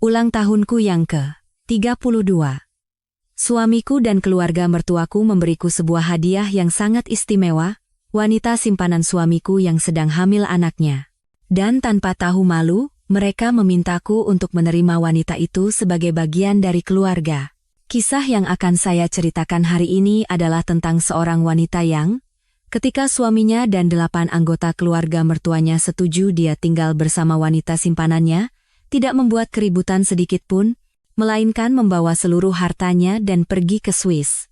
Ulang tahunku yang ke-32. Suamiku dan keluarga mertuaku memberiku sebuah hadiah yang sangat istimewa, wanita simpanan suamiku yang sedang hamil anaknya. Dan tanpa tahu malu, mereka memintaku untuk menerima wanita itu sebagai bagian dari keluarga. Kisah yang akan saya ceritakan hari ini adalah tentang seorang wanita yang, ketika suaminya dan 8 anggota keluarga mertuanya setuju dia tinggal bersama wanita simpanannya, tidak membuat keributan sedikit pun, melainkan membawa seluruh hartanya dan pergi ke Swiss.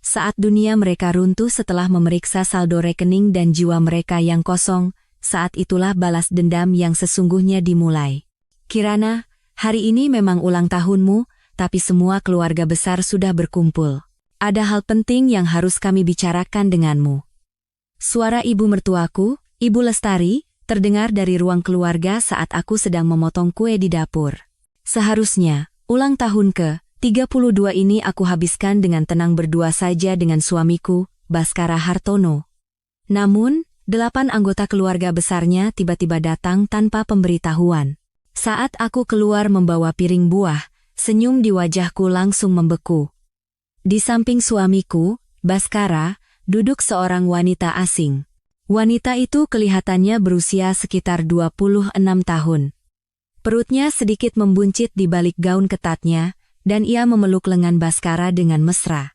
Saat dunia mereka runtuh setelah memeriksa saldo rekening dan jiwa mereka yang kosong, saat itulah balas dendam yang sesungguhnya dimulai. Kirana, hari ini memang ulang tahunmu, tapi semua keluarga besar sudah berkumpul. Ada hal penting yang harus kami bicarakan denganmu. Suara ibu mertuaku, Ibu Lestari, terdengar dari ruang keluarga saat aku sedang memotong kue di dapur. Seharusnya, ulang tahun ke-32 ini aku habiskan dengan tenang berdua saja dengan suamiku, Baskara Hartono. Namun, 8 anggota keluarga besarnya tiba-tiba datang tanpa pemberitahuan. Saat aku keluar membawa piring buah, senyum di wajahku langsung membeku. Di samping suamiku, Baskara, duduk seorang wanita asing. Wanita itu kelihatannya berusia sekitar 26 tahun. Perutnya sedikit membuncit di balik gaun ketatnya, dan ia memeluk lengan Baskara dengan mesra.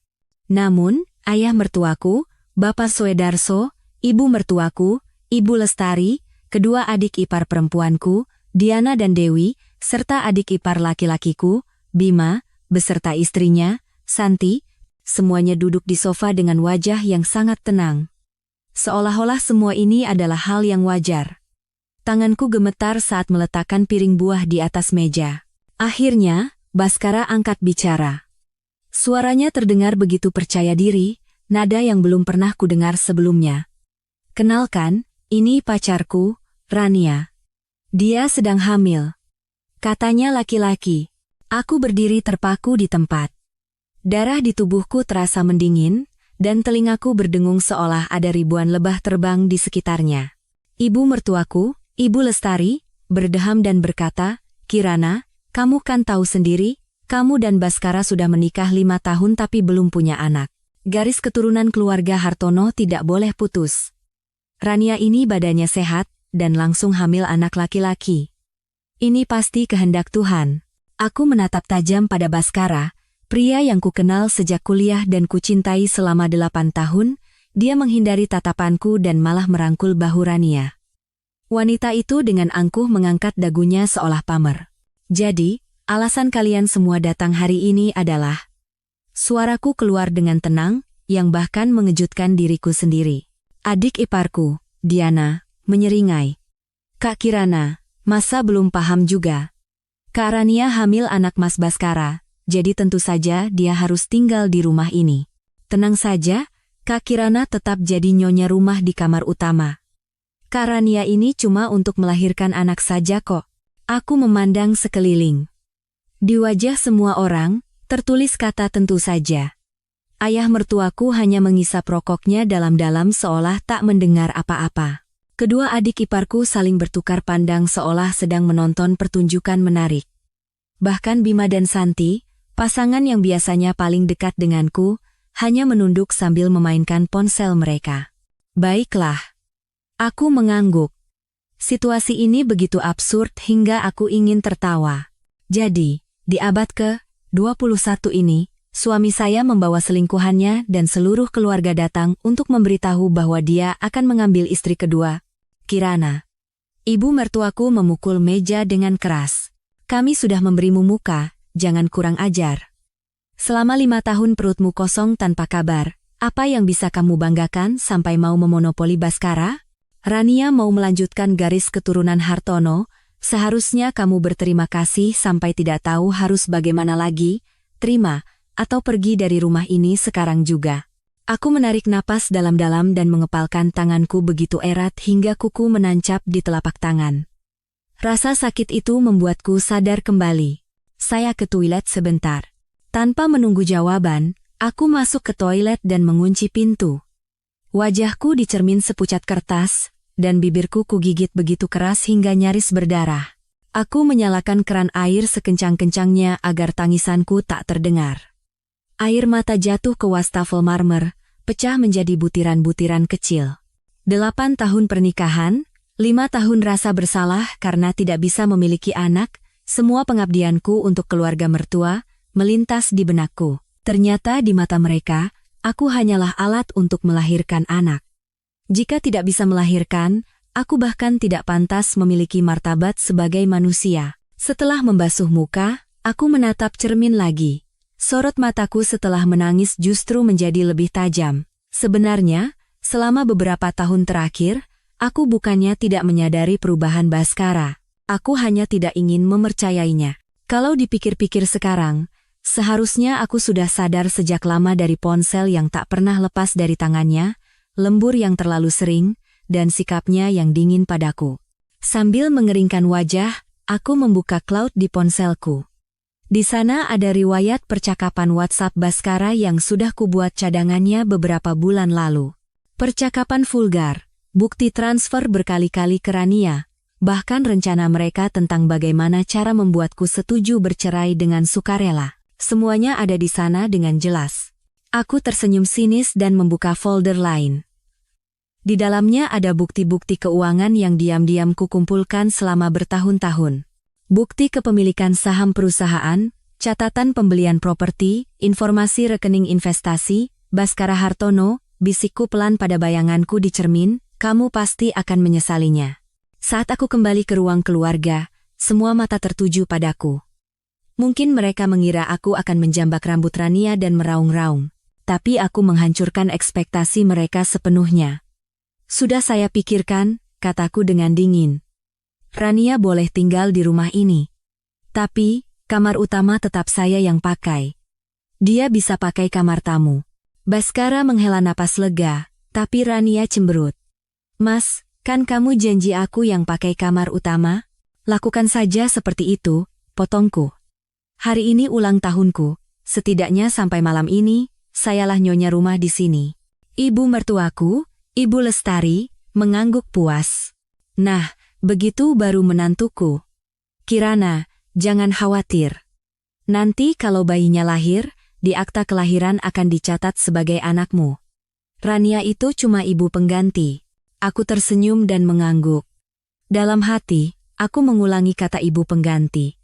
Namun, ayah mertuaku, Bapak Soedarso, ibu mertuaku, Ibu Lestari, kedua adik ipar perempuanku, Diana dan Dewi, serta adik ipar laki-lakiku, Bima, beserta istrinya, Santi, semuanya duduk di sofa dengan wajah yang sangat tenang. Seolah-olah semua ini adalah hal yang wajar. Tanganku gemetar saat meletakkan piring buah di atas meja. Akhirnya, Baskara angkat bicara. Suaranya terdengar begitu percaya diri, nada yang belum pernah kudengar sebelumnya. Kenalkan, ini pacarku, Rania. Dia sedang hamil. Katanya laki-laki. Aku berdiri terpaku di tempat. Darah di tubuhku terasa mendingin, dan telingaku berdengung seolah ada ribuan lebah terbang di sekitarnya. Ibu mertuaku, Ibu Lestari, berdeham dan berkata, Kirana, kamu kan tahu sendiri, kamu dan Baskara sudah menikah 5 tahun tapi belum punya anak. Garis keturunan keluarga Hartono tidak boleh putus. Rania ini badannya sehat, dan langsung hamil anak laki-laki. Ini pasti kehendak Tuhan. Aku menatap tajam pada Baskara, pria yang kukenal sejak kuliah dan kucintai selama 8 tahun, dia menghindari tatapanku dan malah merangkul bahu Rania. Wanita itu dengan angkuh mengangkat dagunya seolah pamer. Jadi, alasan kalian semua datang hari ini adalah... Suaraku keluar dengan tenang, yang bahkan mengejutkan diriku sendiri. Adik iparku, Diana, menyeringai. Kak Kirana, masa belum paham juga? Kak Rania hamil anak Mas Baskara. Jadi tentu saja dia harus tinggal di rumah ini. Tenang saja, Kak Kirana tetap jadi nyonya rumah di kamar utama. Kak Rania ini cuma untuk melahirkan anak saja kok. Aku memandang sekeliling. Di wajah semua orang, tertulis kata tentu saja. Ayah mertuaku hanya mengisap rokoknya dalam-dalam seolah tak mendengar apa-apa. Kedua adik iparku saling bertukar pandang seolah sedang menonton pertunjukan menarik. Bahkan Bima dan Santi, pasangan yang biasanya paling dekat denganku, hanya menunduk sambil memainkan ponsel mereka. Baiklah. Aku mengangguk. Situasi ini begitu absurd hingga aku ingin tertawa. Jadi, di abad ke-21 ini, suami saya membawa selingkuhannya dan seluruh keluarga datang untuk memberitahu bahwa dia akan mengambil istri kedua, Kirana. Ibu mertuaku memukul meja dengan keras. Kami sudah memberimu muka. Jangan kurang ajar. Selama 5 tahun perutmu kosong tanpa kabar, apa yang bisa kamu banggakan sampai mau memonopoli Baskara? Rania mau melanjutkan garis keturunan Hartono, seharusnya kamu berterima kasih sampai tidak tahu harus bagaimana lagi, terima, atau pergi dari rumah ini sekarang juga. Aku menarik napas dalam-dalam dan mengepalkan tanganku begitu erat hingga kuku menancap di telapak tangan. Rasa sakit itu membuatku sadar kembali. Saya ke toilet sebentar. Tanpa menunggu jawaban, aku masuk ke toilet dan mengunci pintu. Wajahku dicermin sepucat kertas, dan bibirku kugigit begitu keras hingga nyaris berdarah. Aku menyalakan keran air sekencang-kencangnya agar tangisanku tak terdengar. Air mata jatuh ke wastafel marmer, pecah menjadi butiran-butiran kecil. 8 tahun pernikahan, 5 tahun rasa bersalah karena tidak bisa memiliki anak, semua pengabdianku untuk keluarga mertua, melintas di benakku. Ternyata di mata mereka, aku hanyalah alat untuk melahirkan anak. Jika tidak bisa melahirkan, aku bahkan tidak pantas memiliki martabat sebagai manusia. Setelah membasuh muka, aku menatap cermin lagi. Sorot mataku setelah menangis justru menjadi lebih tajam. Sebenarnya, selama beberapa tahun terakhir, aku bukannya tidak menyadari perubahan Bhaskara. Aku hanya tidak ingin mempercayainya. Kalau dipikir-pikir sekarang, seharusnya aku sudah sadar sejak lama dari ponsel yang tak pernah lepas dari tangannya, lembur yang terlalu sering, dan sikapnya yang dingin padaku. Sambil mengeringkan wajah, aku membuka cloud di ponselku. Di sana ada riwayat percakapan WhatsApp Bhaskara yang sudah kubuat cadangannya beberapa bulan lalu. Percakapan vulgar, bukti transfer berkali-kali ke Rania, bahkan rencana mereka tentang bagaimana cara membuatku setuju bercerai dengan sukarela. Semuanya ada di sana dengan jelas. Aku tersenyum sinis dan membuka folder lain. Di dalamnya ada bukti-bukti keuangan yang diam-diam kukumpulkan selama bertahun-tahun. Bukti kepemilikan saham perusahaan, catatan pembelian properti, informasi rekening investasi, Bhaskara Hartono, bisikku pelan pada bayanganku di cermin, kamu pasti akan menyesalinya. Saat aku kembali ke ruang keluarga, semua mata tertuju padaku. Mungkin mereka mengira aku akan menjambak rambut Rania dan meraung-raung. Tapi aku menghancurkan ekspektasi mereka sepenuhnya. Sudah saya pikirkan, kataku dengan dingin. Rania boleh tinggal di rumah ini. Tapi, kamar utama tetap saya yang pakai. Dia bisa pakai kamar tamu. Bhaskara menghela napas lega, tapi Rania cemberut. Mas, kan kamu janji aku yang pakai kamar utama? Lakukan saja seperti itu, potongku. Hari ini ulang tahunku, setidaknya sampai malam ini, sayalah nyonya rumah di sini. Ibu mertuaku, Ibu Lestari, mengangguk puas. Nah, begitu baru menantuku. Kirana, jangan khawatir. Nanti kalau bayinya lahir, di akta kelahiran akan dicatat sebagai anakmu. Rania itu cuma ibu pengganti. Aku tersenyum dan mengangguk. Dalam hati, aku mengulangi kata ibu pengganti.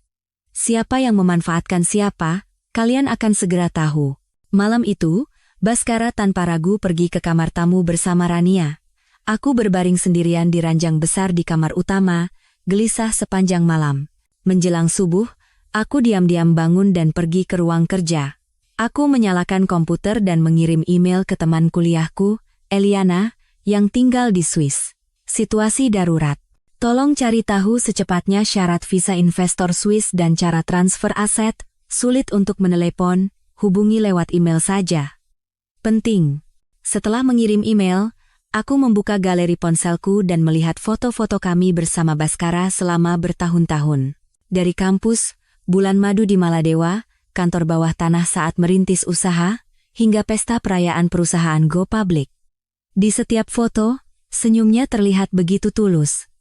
Siapa yang memanfaatkan siapa, kalian akan segera tahu. Malam itu, Bhaskara tanpa ragu pergi ke kamar tamu bersama Rania. Aku berbaring sendirian di ranjang besar di kamar utama, gelisah sepanjang malam. Menjelang subuh, aku diam-diam bangun dan pergi ke ruang kerja. Aku menyalakan komputer dan mengirim email ke teman kuliahku, Eliana, yang tinggal di Swiss. Situasi darurat. Tolong cari tahu secepatnya syarat visa investor Swiss dan cara transfer aset, sulit untuk menelepon, hubungi lewat email saja. Penting. Setelah mengirim email, aku membuka galeri ponselku dan melihat foto-foto kami bersama Bhaskara selama bertahun-tahun. Dari kampus, bulan madu di Maladewa, kantor bawah tanah saat merintis usaha, hingga pesta perayaan perusahaan Go Public. Di setiap foto, senyumnya terlihat begitu tulus.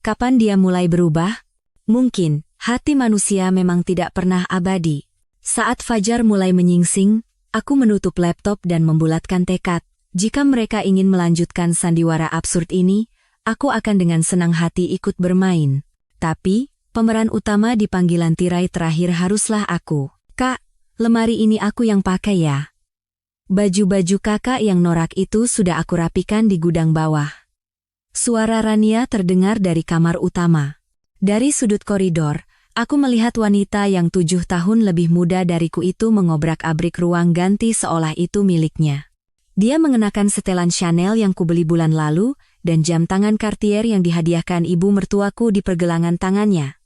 Kapan dia mulai berubah? Mungkin, hati manusia memang tidak pernah abadi. Saat fajar mulai menyingsing, aku menutup laptop dan membulatkan tekad. Jika mereka ingin melanjutkan sandiwara absurd ini, aku akan dengan senang hati ikut bermain. Tapi, pemeran utama di panggilan tirai terakhir haruslah aku. Kak, lemari ini aku yang pakai ya. Baju-baju kakak yang norak itu sudah aku rapikan di gudang bawah. Suara Rania terdengar dari kamar utama. Dari sudut koridor, aku melihat wanita yang 7 tahun lebih muda dariku itu mengobrak-abrik ruang ganti seolah itu miliknya. Dia mengenakan setelan Chanel yang kubeli bulan lalu, dan jam tangan Cartier yang dihadiahkan ibu mertuaku di pergelangan tangannya.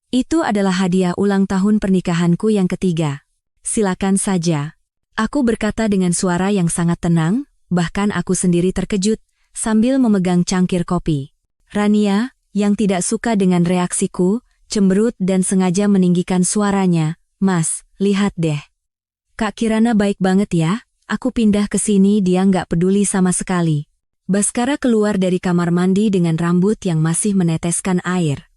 Itu adalah hadiah ulang tahun pernikahanku yang ketiga. Silakan saja. Aku berkata dengan suara yang sangat tenang, bahkan aku sendiri terkejut, sambil memegang cangkir kopi. Rania, yang tidak suka dengan reaksiku, cemberut dan sengaja meninggikan suaranya, Mas, lihat deh. Kak Kirana baik banget ya, aku pindah ke sini dia nggak peduli sama sekali. Bhaskara keluar dari kamar mandi dengan rambut yang masih meneteskan air.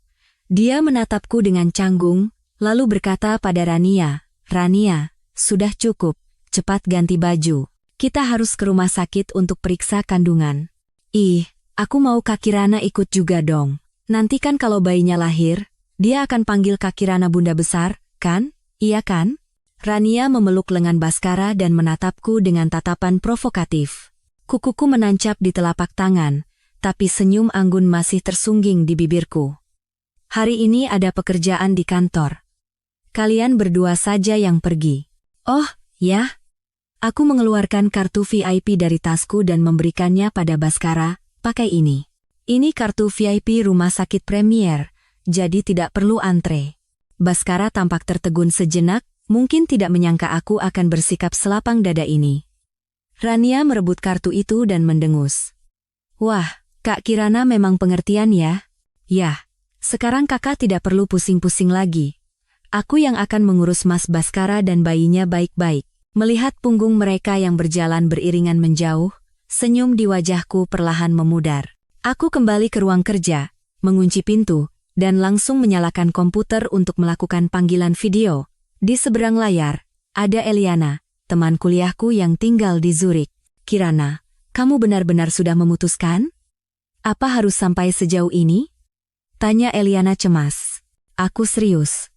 Dia menatapku dengan canggung, lalu berkata pada Rania, "Rania, sudah cukup, cepat ganti baju. Kita harus ke rumah sakit untuk periksa kandungan." "Ih, aku mau Kak Kirana ikut juga dong. Nanti kan kalau bayinya lahir, dia akan panggil Kak Kirana Bunda Besar, kan? Iya kan?" Rania memeluk lengan Baskara dan menatapku dengan tatapan provokatif. Kukuku menancap di telapak tangan, tapi senyum anggun masih tersungging di bibirku. "Hari ini ada pekerjaan di kantor. Kalian berdua saja yang pergi." "Oh, ya?" Aku mengeluarkan kartu VIP dari tasku dan memberikannya pada Baskara. "Pakai ini. Ini kartu VIP rumah sakit Premier, jadi tidak perlu antre." Baskara tampak tertegun sejenak, mungkin tidak menyangka aku akan bersikap selapang dada ini. Rania merebut kartu itu dan mendengus. "Wah, Kak Kirana memang pengertian ya." "Yah, sekarang kakak tidak perlu pusing-pusing lagi. Aku yang akan mengurus Mas Baskara dan bayinya baik-baik." Melihat punggung mereka yang berjalan beriringan menjauh, senyum di wajahku perlahan memudar. Aku kembali ke ruang kerja, mengunci pintu, dan langsung menyalakan komputer untuk melakukan panggilan video. Di seberang layar, ada Eliana, teman kuliahku yang tinggal di Zurich. "Kirana, kamu benar-benar sudah memutuskan? Apa harus sampai sejauh ini?" tanya Eliana cemas. Aku serius.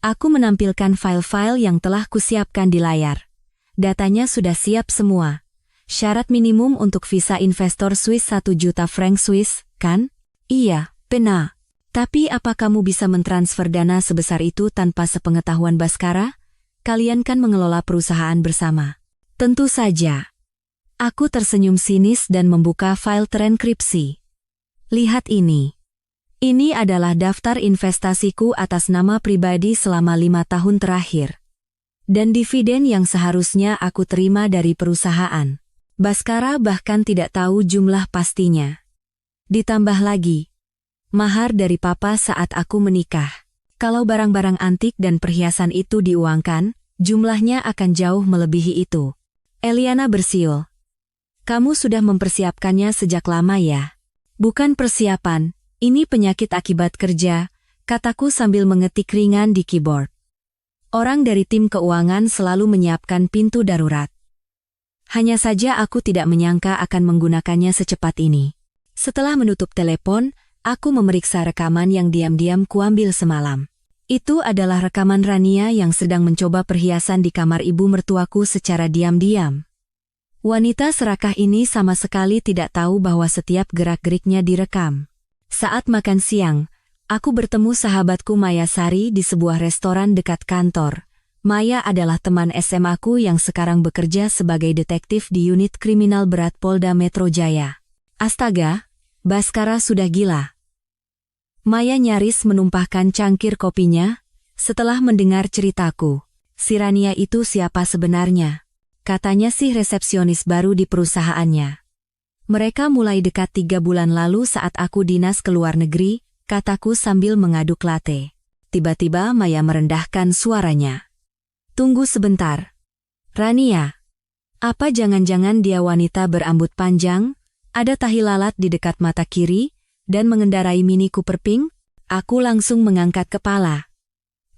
Aku menampilkan file-file yang telah kusiapkan di layar. Datanya sudah siap semua. Syarat minimum untuk visa investor Swiss 1 juta franc Swiss, kan? "Iya, benar. Tapi apa kamu bisa mentransfer dana sebesar itu tanpa sepengetahuan Baskara? Kalian kan mengelola perusahaan bersama." "Tentu saja." Aku tersenyum sinis dan membuka file terenkripsi. "Lihat ini. Ini adalah daftar investasiku atas nama pribadi selama 5 tahun terakhir. Dan dividen yang seharusnya aku terima dari perusahaan." Baskara bahkan tidak tahu jumlah pastinya. Ditambah lagi, mahar dari papa saat aku menikah. Kalau barang-barang antik dan perhiasan itu diuangkan, jumlahnya akan jauh melebihi itu. Eliana bersiul. "Kamu sudah mempersiapkannya sejak lama ya?" "Bukan persiapan, ini penyakit akibat kerja," kataku sambil mengetik ringan di keyboard. Orang dari tim keuangan selalu menyiapkan pintu darurat. Hanya saja aku tidak menyangka akan menggunakannya secepat ini. Setelah menutup telepon, aku memeriksa rekaman yang diam-diam kuambil semalam. Itu adalah rekaman Rania yang sedang mencoba perhiasan di kamar ibu mertuaku secara diam-diam. Wanita serakah ini sama sekali tidak tahu bahwa setiap gerak-geriknya direkam. Saat makan siang, aku bertemu sahabatku Maya Sari di sebuah restoran dekat kantor. Maya adalah teman SMA-ku yang sekarang bekerja sebagai detektif di unit kriminal berat Polda Metro Jaya. Astaga, Baskara sudah gila. Maya nyaris menumpahkan cangkir kopinya setelah mendengar ceritaku. "Si Rania itu siapa sebenarnya?" "Katanya sih resepsionis baru di perusahaannya. Mereka mulai dekat 3 bulan lalu saat aku dinas ke luar negeri," kataku sambil mengaduk latte. Tiba-tiba Maya merendahkan suaranya. "Tunggu sebentar. Rania, apa jangan-jangan dia wanita berambut panjang, ada tahi lalat di dekat mata kiri, dan mengendarai Mini Cooper Pink?" Aku langsung mengangkat kepala.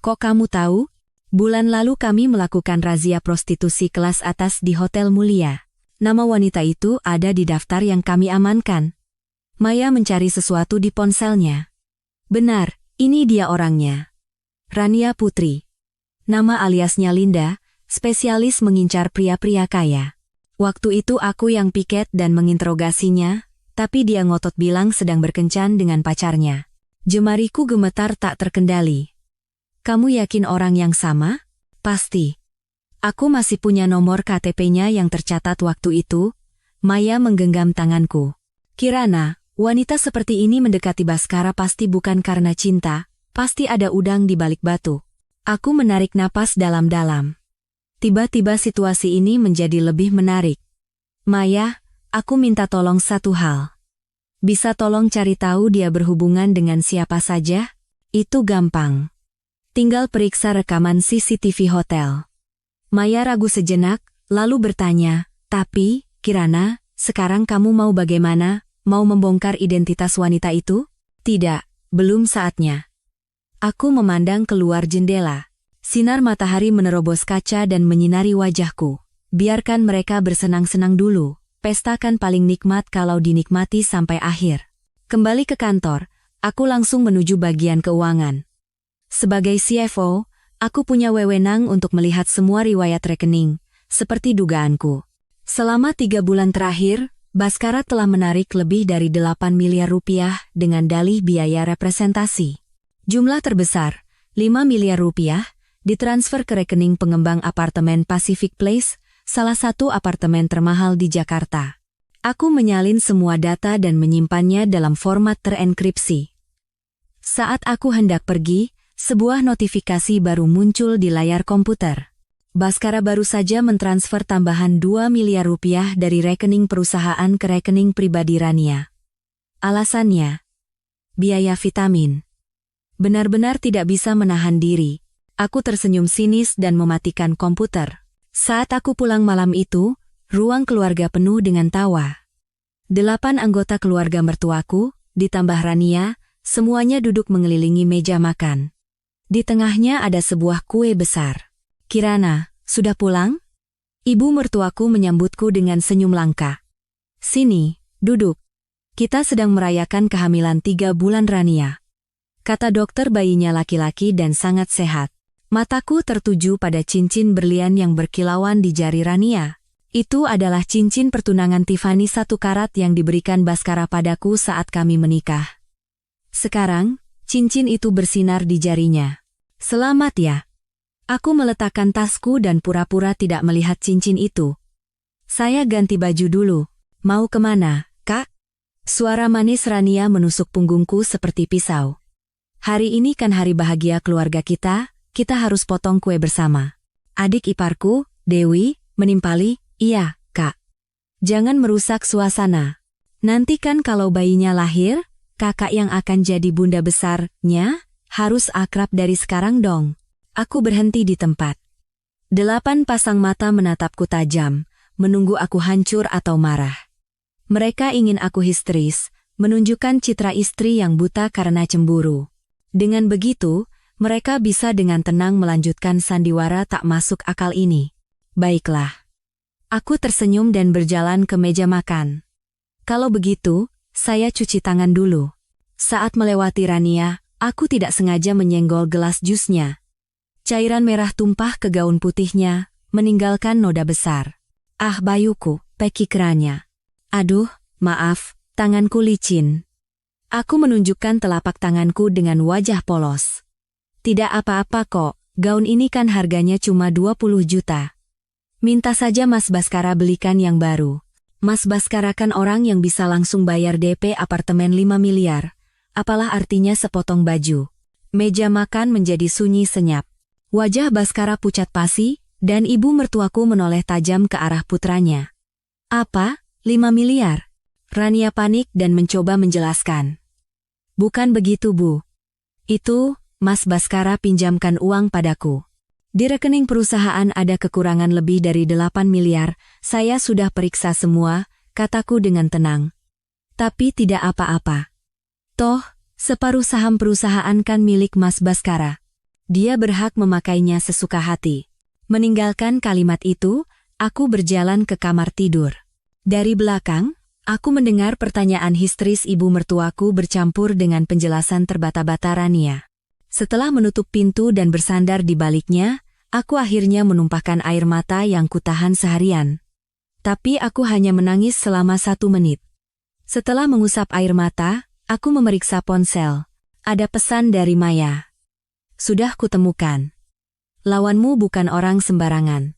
"Kok kamu tahu? Bulan lalu kami melakukan razia prostitusi kelas atas di Hotel Mulia. Nama wanita itu ada di daftar yang kami amankan." Maya mencari sesuatu di ponselnya. "Benar, ini dia orangnya. Rania Putri. Nama aliasnya Linda, spesialis mengincar pria-pria kaya. Waktu itu aku yang piket dan menginterogasinya, tapi dia ngotot bilang sedang berkencan dengan pacarnya." Jemariku gemetar tak terkendali. "Kamu yakin orang yang sama?" "Pasti. Aku masih punya nomor KTP-nya yang tercatat waktu itu." Maya menggenggam tanganku. "Kirana, wanita seperti ini mendekati Baskara pasti bukan karena cinta, pasti ada udang di balik batu." Aku menarik napas dalam-dalam. Tiba-tiba situasi ini menjadi lebih menarik. "Maya, aku minta tolong satu hal. Bisa tolong cari tahu dia berhubungan dengan siapa saja? Itu gampang. Tinggal periksa rekaman CCTV hotel." Maya ragu sejenak, lalu bertanya, "Tapi, Kirana, sekarang kamu mau bagaimana? Mau membongkar identitas wanita itu?" "Tidak, belum saatnya. Aku memandang keluar jendela. Sinar matahari menerobos kaca dan menyinari wajahku. Biarkan mereka bersenang-senang dulu. Pesta kan paling nikmat kalau dinikmati sampai akhir. Kembali ke kantor, aku langsung menuju bagian keuangan. Sebagai CFO, aku punya wewenang untuk melihat semua riwayat rekening, seperti dugaanku. Selama 3 bulan terakhir, Baskara telah menarik lebih dari 8 miliar rupiah dengan dalih biaya representasi. Jumlah terbesar, 5 miliar rupiah, ditransfer ke rekening pengembang apartemen Pacific Place, salah satu apartemen termahal di Jakarta. Aku menyalin semua data dan menyimpannya dalam format terenkripsi. Saat aku hendak pergi, sebuah notifikasi baru muncul di layar komputer. Baskara baru saja mentransfer tambahan 2 miliar rupiah dari rekening perusahaan ke rekening pribadi Rania. Alasannya, biaya vitamin. Benar-benar tidak bisa menahan diri. Aku tersenyum sinis dan mematikan komputer. Saat aku pulang malam itu, ruang keluarga penuh dengan tawa. 8 anggota keluarga mertuaku, ditambah Rania, semuanya duduk mengelilingi meja makan. Di tengahnya ada sebuah kue besar. "Kirana, sudah pulang?" Ibu mertuaku menyambutku dengan senyum langka. "Sini, duduk. Kita sedang merayakan kehamilan 3 bulan Rania," kata dokter. Bayinya laki-laki dan sangat sehat. Mataku tertuju pada cincin berlian yang berkilauan di jari Rania. Itu adalah cincin pertunangan Tiffany 1 karat yang diberikan Baskara padaku saat kami menikah. Sekarang, cincin itu bersinar di jarinya. "Selamat ya." Aku meletakkan tasku dan pura-pura tidak melihat cincin itu. "Saya ganti baju dulu. Mau kemana, Kak?" Suara manis Rania menusuk punggungku seperti pisau. "Hari ini kan hari bahagia keluarga kita harus potong kue bersama." Adik iparku, Dewi, menimpali, "Iya, Kak. Jangan merusak suasana. Nanti kan kalau bayinya lahir, kakak yang akan jadi bunda besarnya, harus akrab dari sekarang dong." Aku berhenti di tempat. 8 pasang mata menatapku tajam, menunggu aku hancur atau marah. Mereka ingin aku histeris, menunjukkan citra istri yang buta karena cemburu. Dengan begitu, mereka bisa dengan tenang melanjutkan sandiwara tak masuk akal ini. Baiklah. Aku tersenyum dan berjalan ke meja makan. Kalau begitu, saya cuci tangan dulu. Saat melewati Rania, aku tidak sengaja menyenggol gelas jusnya. Cairan merah tumpah ke gaun putihnya, meninggalkan noda besar. "Ah bayuku," pekik Rania. "Aduh, maaf, tanganku licin." Aku menunjukkan telapak tanganku dengan wajah polos. "Tidak apa-apa kok, gaun ini kan harganya cuma 20 juta. Minta saja Mas Baskara belikan yang baru." Mas Baskara kan orang yang bisa langsung bayar DP apartemen 5 miliar. Apalah artinya sepotong baju. Meja makan menjadi sunyi senyap. Wajah Baskara pucat pasi, dan ibu mertuaku menoleh tajam ke arah putranya. "Apa? 5 miliar? Rania panik dan mencoba menjelaskan. "Bukan begitu, Bu. Itu, Mas Baskara pinjamkan uang padaku. Di rekening perusahaan ada kekurangan lebih dari 8 miliar, saya sudah periksa semua," kataku dengan tenang. "Tapi tidak apa-apa. Toh, separuh saham perusahaan kan milik Mas Baskara. Dia berhak memakainya sesuka hati." Meninggalkan kalimat itu, aku berjalan ke kamar tidur. Dari belakang, aku mendengar pertanyaan histeris ibu mertuaku bercampur dengan penjelasan terbata-bata Rania. Setelah menutup pintu dan bersandar di baliknya, aku akhirnya menumpahkan air mata yang kutahan seharian. Tapi aku hanya menangis selama 1 menit. Setelah mengusap air mata, aku memeriksa ponsel. Ada pesan dari Maya. "Sudah kutemukan. Lawanmu bukan orang sembarangan.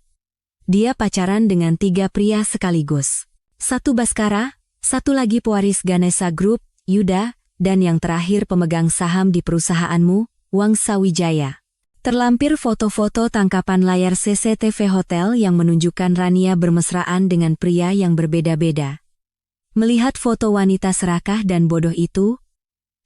Dia pacaran dengan 3 pria sekaligus. 1 Baskara, 1 lagi pewaris Ganesha Group, Yuda, dan yang terakhir pemegang saham di perusahaanmu, Wangsa Wijaya." Terlampir foto-foto tangkapan layar CCTV hotel yang menunjukkan Rania bermesraan dengan pria yang berbeda-beda. Melihat foto wanita serakah dan bodoh itu,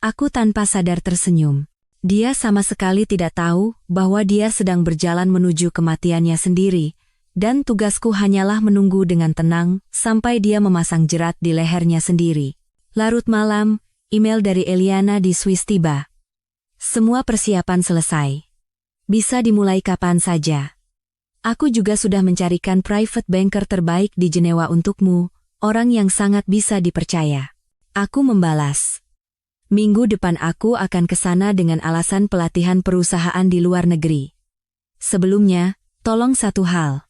aku tanpa sadar tersenyum. Dia sama sekali tidak tahu bahwa dia sedang berjalan menuju kematiannya sendiri, dan tugasku hanyalah menunggu dengan tenang sampai dia memasang jerat di lehernya sendiri. Larut malam, email dari Eliana di Swiss tiba. Semua persiapan selesai. Bisa dimulai kapan saja. Aku juga sudah mencarikan private banker terbaik di Jenewa untukmu, orang yang sangat bisa dipercaya. Aku membalas. Minggu depan aku akan ke sana dengan alasan pelatihan perusahaan di luar negeri. Sebelumnya, tolong satu hal.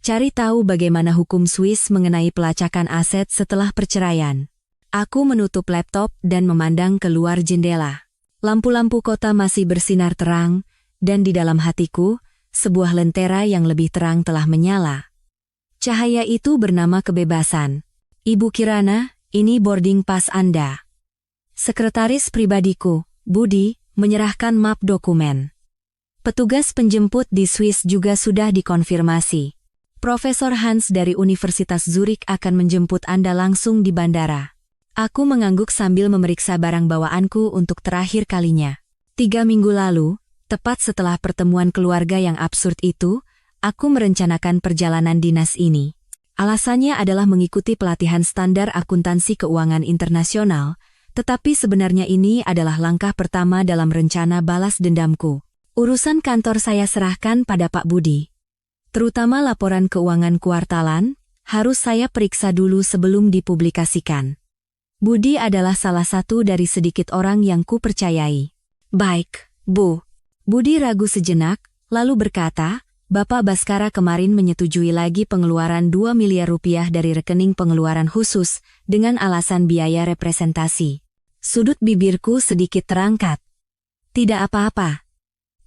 Cari tahu bagaimana hukum Swiss mengenai pelacakan aset setelah perceraian. Aku menutup laptop dan memandang keluar jendela. Lampu-lampu kota masih bersinar terang, dan di dalam hatiku, sebuah lentera yang lebih terang telah menyala. Cahaya itu bernama kebebasan. Ibu Kirana, ini boarding pass Anda. Sekretaris pribadiku, Budi, menyerahkan map dokumen. Petugas penjemput di Swiss juga sudah dikonfirmasi. Profesor Hans dari Universitas Zurich akan menjemput Anda langsung di bandara. Aku mengangguk sambil memeriksa barang bawaanku untuk terakhir kalinya. 3 minggu lalu, tepat setelah pertemuan keluarga yang absurd itu, aku merencanakan perjalanan dinas ini. Alasannya adalah mengikuti pelatihan standar akuntansi keuangan internasional, tetapi sebenarnya ini adalah langkah pertama dalam rencana balas dendamku. Urusan kantor saya serahkan pada Pak Budi. Terutama laporan keuangan kuartalan, harus saya periksa dulu sebelum dipublikasikan. Budi adalah salah satu dari sedikit orang yang kupercayai. Baik, Bu. Budi ragu sejenak, lalu berkata, Bapak Baskara kemarin menyetujui lagi pengeluaran 2 miliar rupiah dari rekening pengeluaran khusus dengan alasan biaya representasi. Sudut bibirku sedikit terangkat. Tidak apa-apa.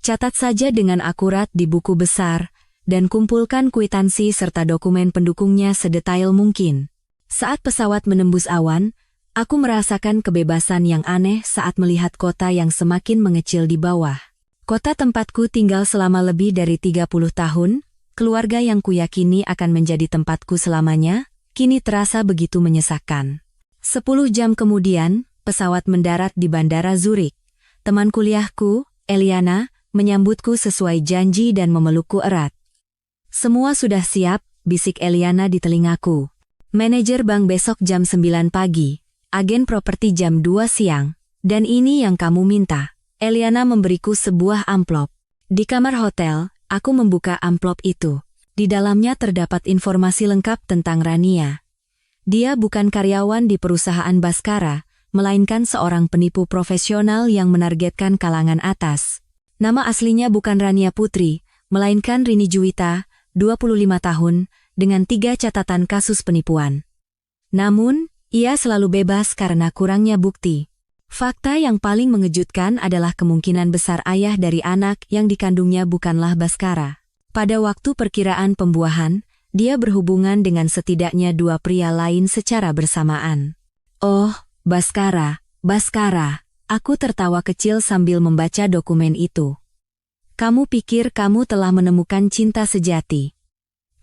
Catat saja dengan akurat di buku besar, dan kumpulkan kwitansi serta dokumen pendukungnya sedetail mungkin. Saat pesawat menembus awan, aku merasakan kebebasan yang aneh saat melihat kota yang semakin mengecil di bawah. Kota tempatku tinggal selama lebih dari 30 tahun, keluarga yang kuyakini akan menjadi tempatku selamanya, kini terasa begitu menyesakan. 10 jam kemudian, pesawat mendarat di Bandara Zurich. Teman kuliahku, Eliana, menyambutku sesuai janji dan memelukku erat. Semua sudah siap, bisik Eliana di telingaku. Manajer bank besok jam 9 pagi, agen properti jam 2 siang, dan ini yang kamu minta. Eliana memberiku sebuah amplop. Di kamar hotel, aku membuka amplop itu. Di dalamnya terdapat informasi lengkap tentang Rania. Dia bukan karyawan di perusahaan Baskara, melainkan seorang penipu profesional yang menargetkan kalangan atas. Nama aslinya bukan Rania Putri, melainkan Rini Juwita, 25 tahun, dengan 3 catatan kasus penipuan. Namun, ia selalu bebas karena kurangnya bukti. Fakta yang paling mengejutkan adalah kemungkinan besar ayah dari anak yang dikandungnya bukanlah Baskara. Pada waktu perkiraan pembuahan, dia berhubungan dengan setidaknya 2 pria lain secara bersamaan. Oh, Baskara, Baskara, aku tertawa kecil sambil membaca dokumen itu. Kamu pikir kamu telah menemukan cinta sejati.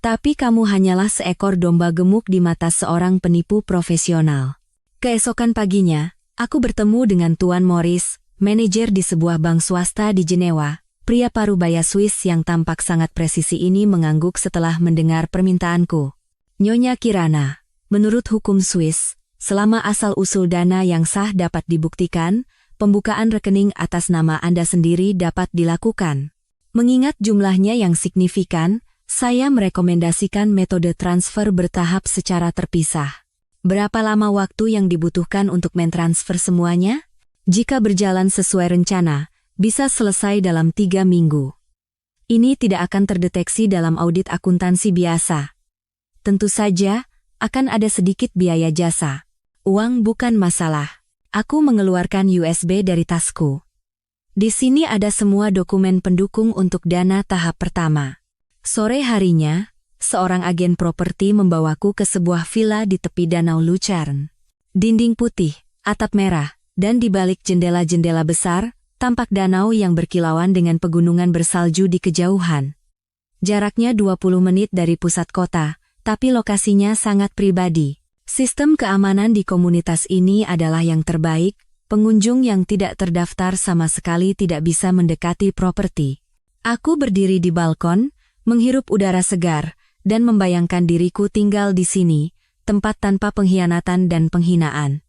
Tapi kamu hanyalah seekor domba gemuk di mata seorang penipu profesional. Keesokan paginya, aku bertemu dengan Tuan Morris, manajer di sebuah bank swasta di Jenewa. Pria parubaya Swiss yang tampak sangat presisi ini mengangguk setelah mendengar permintaanku. Nyonya Kirana, menurut hukum Swiss, selama asal-usul dana yang sah dapat dibuktikan, pembukaan rekening atas nama Anda sendiri dapat dilakukan. Mengingat jumlahnya yang signifikan, saya merekomendasikan metode transfer bertahap secara terpisah. Berapa lama waktu yang dibutuhkan untuk mentransfer semuanya? Jika berjalan sesuai rencana, bisa selesai dalam 3 minggu. Ini tidak akan terdeteksi dalam audit akuntansi biasa. Tentu saja, akan ada sedikit biaya jasa. Uang bukan masalah. Aku mengeluarkan USB dari tasku. Di sini ada semua dokumen pendukung untuk dana tahap pertama. Sore harinya, seorang agen properti membawaku ke sebuah villa di tepi Danau Lucerne. Dinding putih, atap merah, dan di balik jendela-jendela besar, tampak danau yang berkilauan dengan pegunungan bersalju di kejauhan. Jaraknya 20 menit dari pusat kota, tapi lokasinya sangat pribadi. Sistem keamanan di komunitas ini adalah yang terbaik, pengunjung yang tidak terdaftar sama sekali tidak bisa mendekati properti. Aku berdiri di balkon, menghirup udara segar, dan membayangkan diriku tinggal di sini, tempat tanpa pengkhianatan dan penghinaan.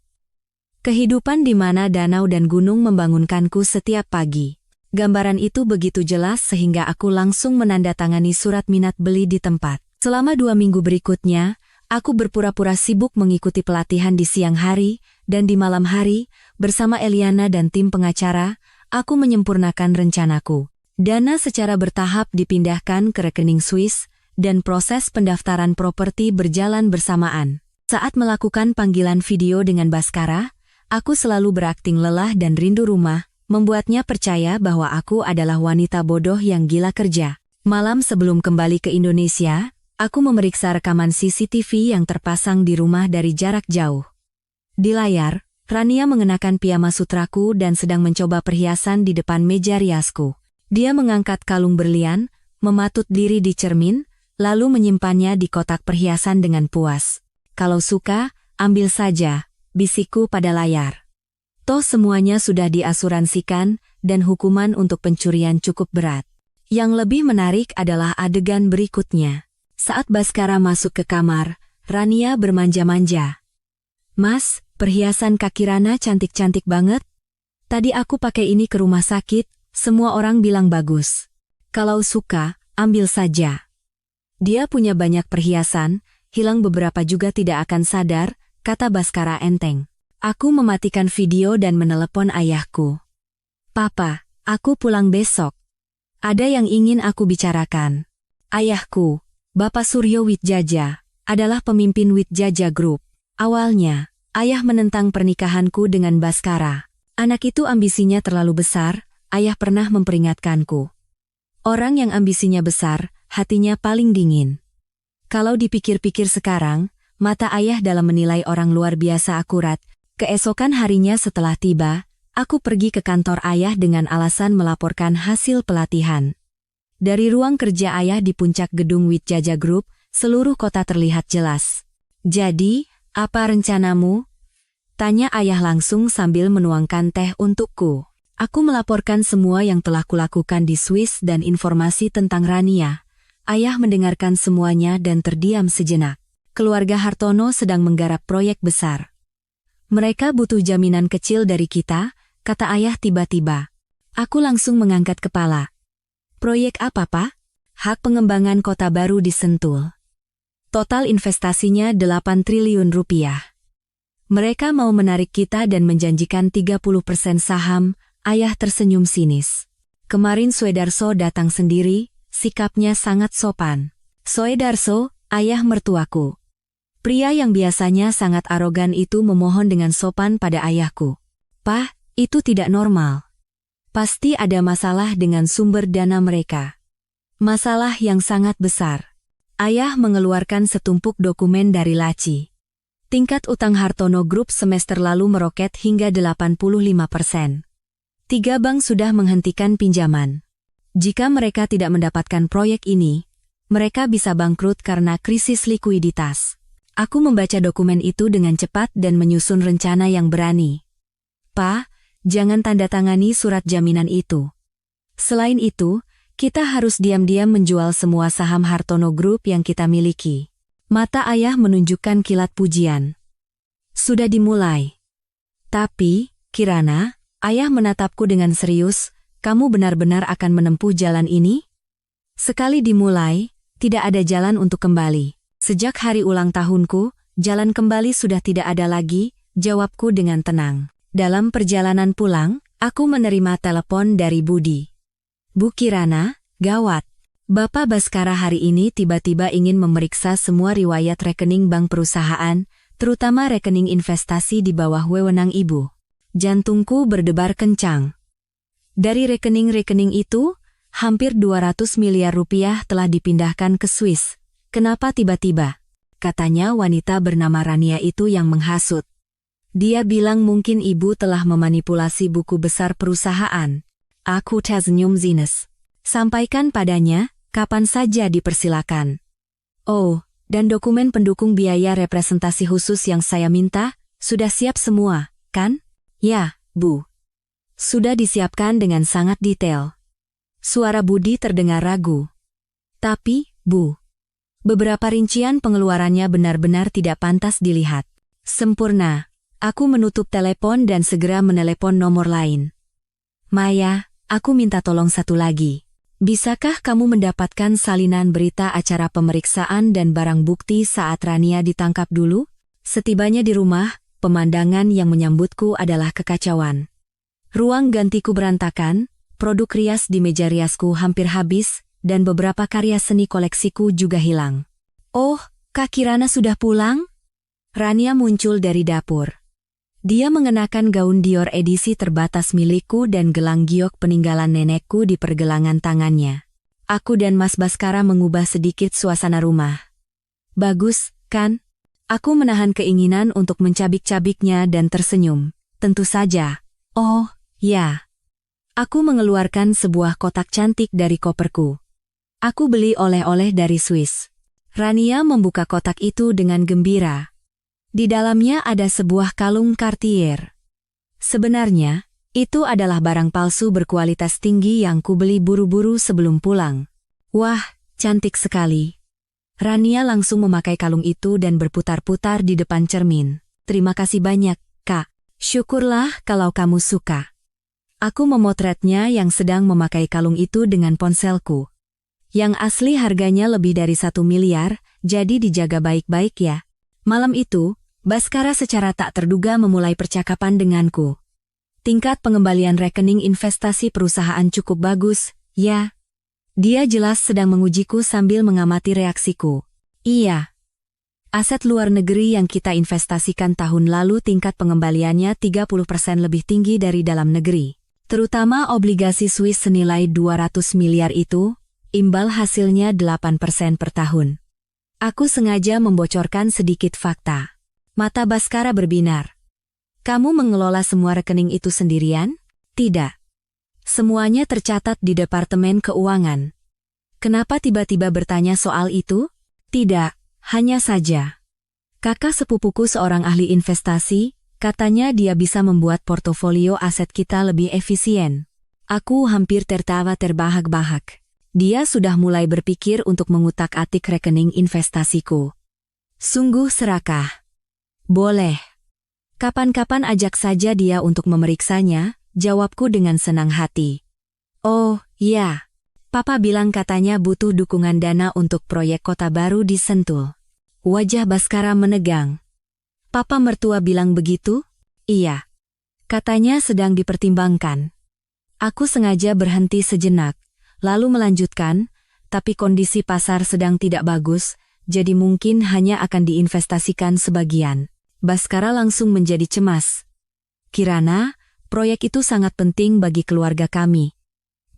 Kehidupan di mana danau dan gunung membangunkanku setiap pagi. Gambaran itu begitu jelas sehingga aku langsung menandatangani surat minat beli di tempat. Selama 2 minggu berikutnya, aku berpura-pura sibuk mengikuti pelatihan di siang hari, dan di malam hari, bersama Eliana dan tim pengacara, aku menyempurnakan rencanaku. Dana secara bertahap dipindahkan ke rekening Swiss, dan proses pendaftaran properti berjalan bersamaan. Saat melakukan panggilan video dengan Baskara, aku selalu berakting lelah dan rindu rumah, membuatnya percaya bahwa aku adalah wanita bodoh yang gila kerja. Malam sebelum kembali ke Indonesia, aku memeriksa rekaman CCTV yang terpasang di rumah dari jarak jauh. Di layar, Rania mengenakan piyama sutraku dan sedang mencoba perhiasan di depan meja riasku. Dia mengangkat kalung berlian, mematut diri di cermin, lalu menyimpannya di kotak perhiasan dengan puas. Kalau suka, ambil saja, bisikku pada layar. Toh semuanya sudah diasuransikan, dan hukuman untuk pencurian cukup berat. Yang lebih menarik adalah adegan berikutnya. Saat Baskara masuk ke kamar, Rania bermanja-manja. "Mas, perhiasan Kak Kirana cantik-cantik banget. Tadi aku pakai ini ke rumah sakit, semua orang bilang bagus. Kalau suka, ambil saja." "Dia punya banyak perhiasan, hilang beberapa juga tidak akan sadar," kata Baskara enteng. Aku mematikan video dan menelepon ayahku. "Papa, aku pulang besok. Ada yang ingin aku bicarakan." Ayahku, Bapak Suryo Widjaja, adalah pemimpin Widjaja Group. Awalnya, ayah menentang pernikahanku dengan Baskara. Anak itu ambisinya terlalu besar, ayah pernah memperingatkanku. Orang yang ambisinya besar, hatinya paling dingin. Kalau dipikir-pikir sekarang, mata ayah dalam menilai orang luar biasa akurat. Keesokan harinya setelah tiba, aku pergi ke kantor ayah dengan alasan melaporkan hasil pelatihan. Dari ruang kerja ayah di puncak gedung Widjaja Group, seluruh kota terlihat jelas. "Jadi, apa rencanamu?" tanya ayah langsung sambil menuangkan teh untukku. Aku melaporkan semua yang telah kulakukan di Swiss dan informasi tentang Rania. Ayah mendengarkan semuanya dan terdiam sejenak. Keluarga Hartono sedang menggarap proyek besar. "Mereka butuh jaminan kecil dari kita," kata ayah tiba-tiba. Aku langsung mengangkat kepala. "Proyek apa, Pak?" "Hak pengembangan kota baru di Sentul. Total investasinya 8 triliun rupiah. Mereka mau menarik kita dan menjanjikan 30% saham." Ayah tersenyum sinis. Kemarin Soedarso datang sendiri, sikapnya sangat sopan. Soedarso, ayah mertuaku. Pria yang biasanya sangat arogan itu memohon dengan sopan pada ayahku. "Pak, itu tidak normal. Pasti ada masalah dengan sumber dana mereka. Masalah yang sangat besar." Ayah mengeluarkan setumpuk dokumen dari laci. Tingkat utang Hartono Group semester lalu meroket hingga 85%. 3 bank sudah menghentikan pinjaman. Jika mereka tidak mendapatkan proyek ini, mereka bisa bangkrut karena krisis likuiditas. Aku membaca dokumen itu dengan cepat dan menyusun rencana yang berani. "Pak, jangan tanda tangani surat jaminan itu. Selain itu, kita harus diam-diam menjual semua saham Hartono Group yang kita miliki." Mata ayah menunjukkan kilat pujian. "Sudah dimulai. Tapi, Kirana," ayah menatapku dengan serius, "kamu benar-benar akan menempuh jalan ini? Sekali dimulai, tidak ada jalan untuk kembali." "Sejak hari ulang tahunku, jalan kembali sudah tidak ada lagi," jawabku dengan tenang. Dalam perjalanan pulang, aku menerima telepon dari Budi. "Bu Kirana, gawat. Bapak Baskara hari ini tiba-tiba ingin memeriksa semua riwayat rekening bank perusahaan, terutama rekening investasi di bawah wewenang Ibu." Jantungku berdebar kencang. Dari rekening-rekening itu, hampir 200 miliar rupiah telah dipindahkan ke Swiss. "Kenapa tiba-tiba?" katanya wanita bernama Rania itu yang menghasut. "Dia bilang mungkin ibu telah memanipulasi buku besar perusahaan." Aku tersenyum sinis. "Sampaikan padanya, kapan saja dipersilakan." "Oh, dan dokumen pendukung biaya representasi khusus yang saya minta, sudah siap semua, kan?" "Ya, Bu. Sudah disiapkan dengan sangat detail." Suara Budi terdengar ragu. "Tapi, Bu, beberapa rincian pengeluarannya benar-benar tidak pantas dilihat." "Sempurna. Aku menutup telepon dan segera menelepon nomor lain. Maya, aku minta tolong satu lagi. Bisakah kamu mendapatkan salinan berita acara pemeriksaan dan barang bukti saat Rania ditangkap dulu? Setibanya di rumah, pemandangan yang menyambutku adalah kekacauan. Ruang gantiku berantakan, produk rias di meja riasku hampir habis, dan beberapa karya seni koleksiku juga hilang. Oh, Kak Kirana sudah pulang? Rania muncul dari dapur. Dia mengenakan gaun Dior edisi terbatas milikku dan gelang giok peninggalan nenekku di pergelangan tangannya. Aku dan Mas Baskara mengubah sedikit suasana rumah. Bagus, kan? Aku menahan keinginan untuk mencabik-cabiknya dan tersenyum. Tentu saja. Oh, ya. Aku mengeluarkan sebuah kotak cantik dari koperku. Aku beli oleh-oleh dari Swiss. Rania membuka kotak itu dengan gembira. Di dalamnya ada sebuah kalung Cartier. Sebenarnya, itu adalah barang palsu berkualitas tinggi yang kubeli buru-buru sebelum pulang. Wah, cantik sekali. Rania langsung memakai kalung itu dan berputar-putar di depan cermin. Terima kasih banyak, Kak. Syukurlah kalau kamu suka. Aku memotretnya yang sedang memakai kalung itu dengan ponselku. Yang asli harganya lebih dari 1 miliar, jadi dijaga baik-baik ya. Malam itu, Baskara secara tak terduga memulai percakapan denganku. Tingkat pengembalian rekening investasi perusahaan cukup bagus, ya. Dia jelas sedang mengujiku sambil mengamati reaksiku. Iya. Aset luar negeri yang kita investasikan tahun lalu tingkat pengembaliannya 30% lebih tinggi dari dalam negeri. Terutama obligasi Swiss senilai 200 miliar itu, imbal hasilnya 8% per tahun. Aku sengaja membocorkan sedikit fakta. Mata Baskara berbinar. Kamu mengelola semua rekening itu sendirian? Tidak. Semuanya tercatat di Departemen Keuangan. Kenapa tiba-tiba bertanya soal itu? Tidak, hanya saja. Kakak sepupuku seorang ahli investasi, katanya dia bisa membuat portofolio aset kita lebih efisien. Aku hampir tertawa terbahak-bahak. Dia sudah mulai berpikir untuk mengutak-atik rekening investasiku. Sungguh serakah. Boleh. Kapan-kapan ajak saja dia untuk memeriksanya, jawabku dengan senang hati. Oh, iya. Papa bilang katanya butuh dukungan dana untuk proyek kota baru di Sentul. Wajah Baskara menegang. Papa mertua bilang begitu? Iya. Katanya sedang dipertimbangkan. Aku sengaja berhenti sejenak, lalu melanjutkan, tapi kondisi pasar sedang tidak bagus, jadi mungkin hanya akan diinvestasikan sebagian. Baskara langsung menjadi cemas. Kirana, proyek itu sangat penting bagi keluarga kami.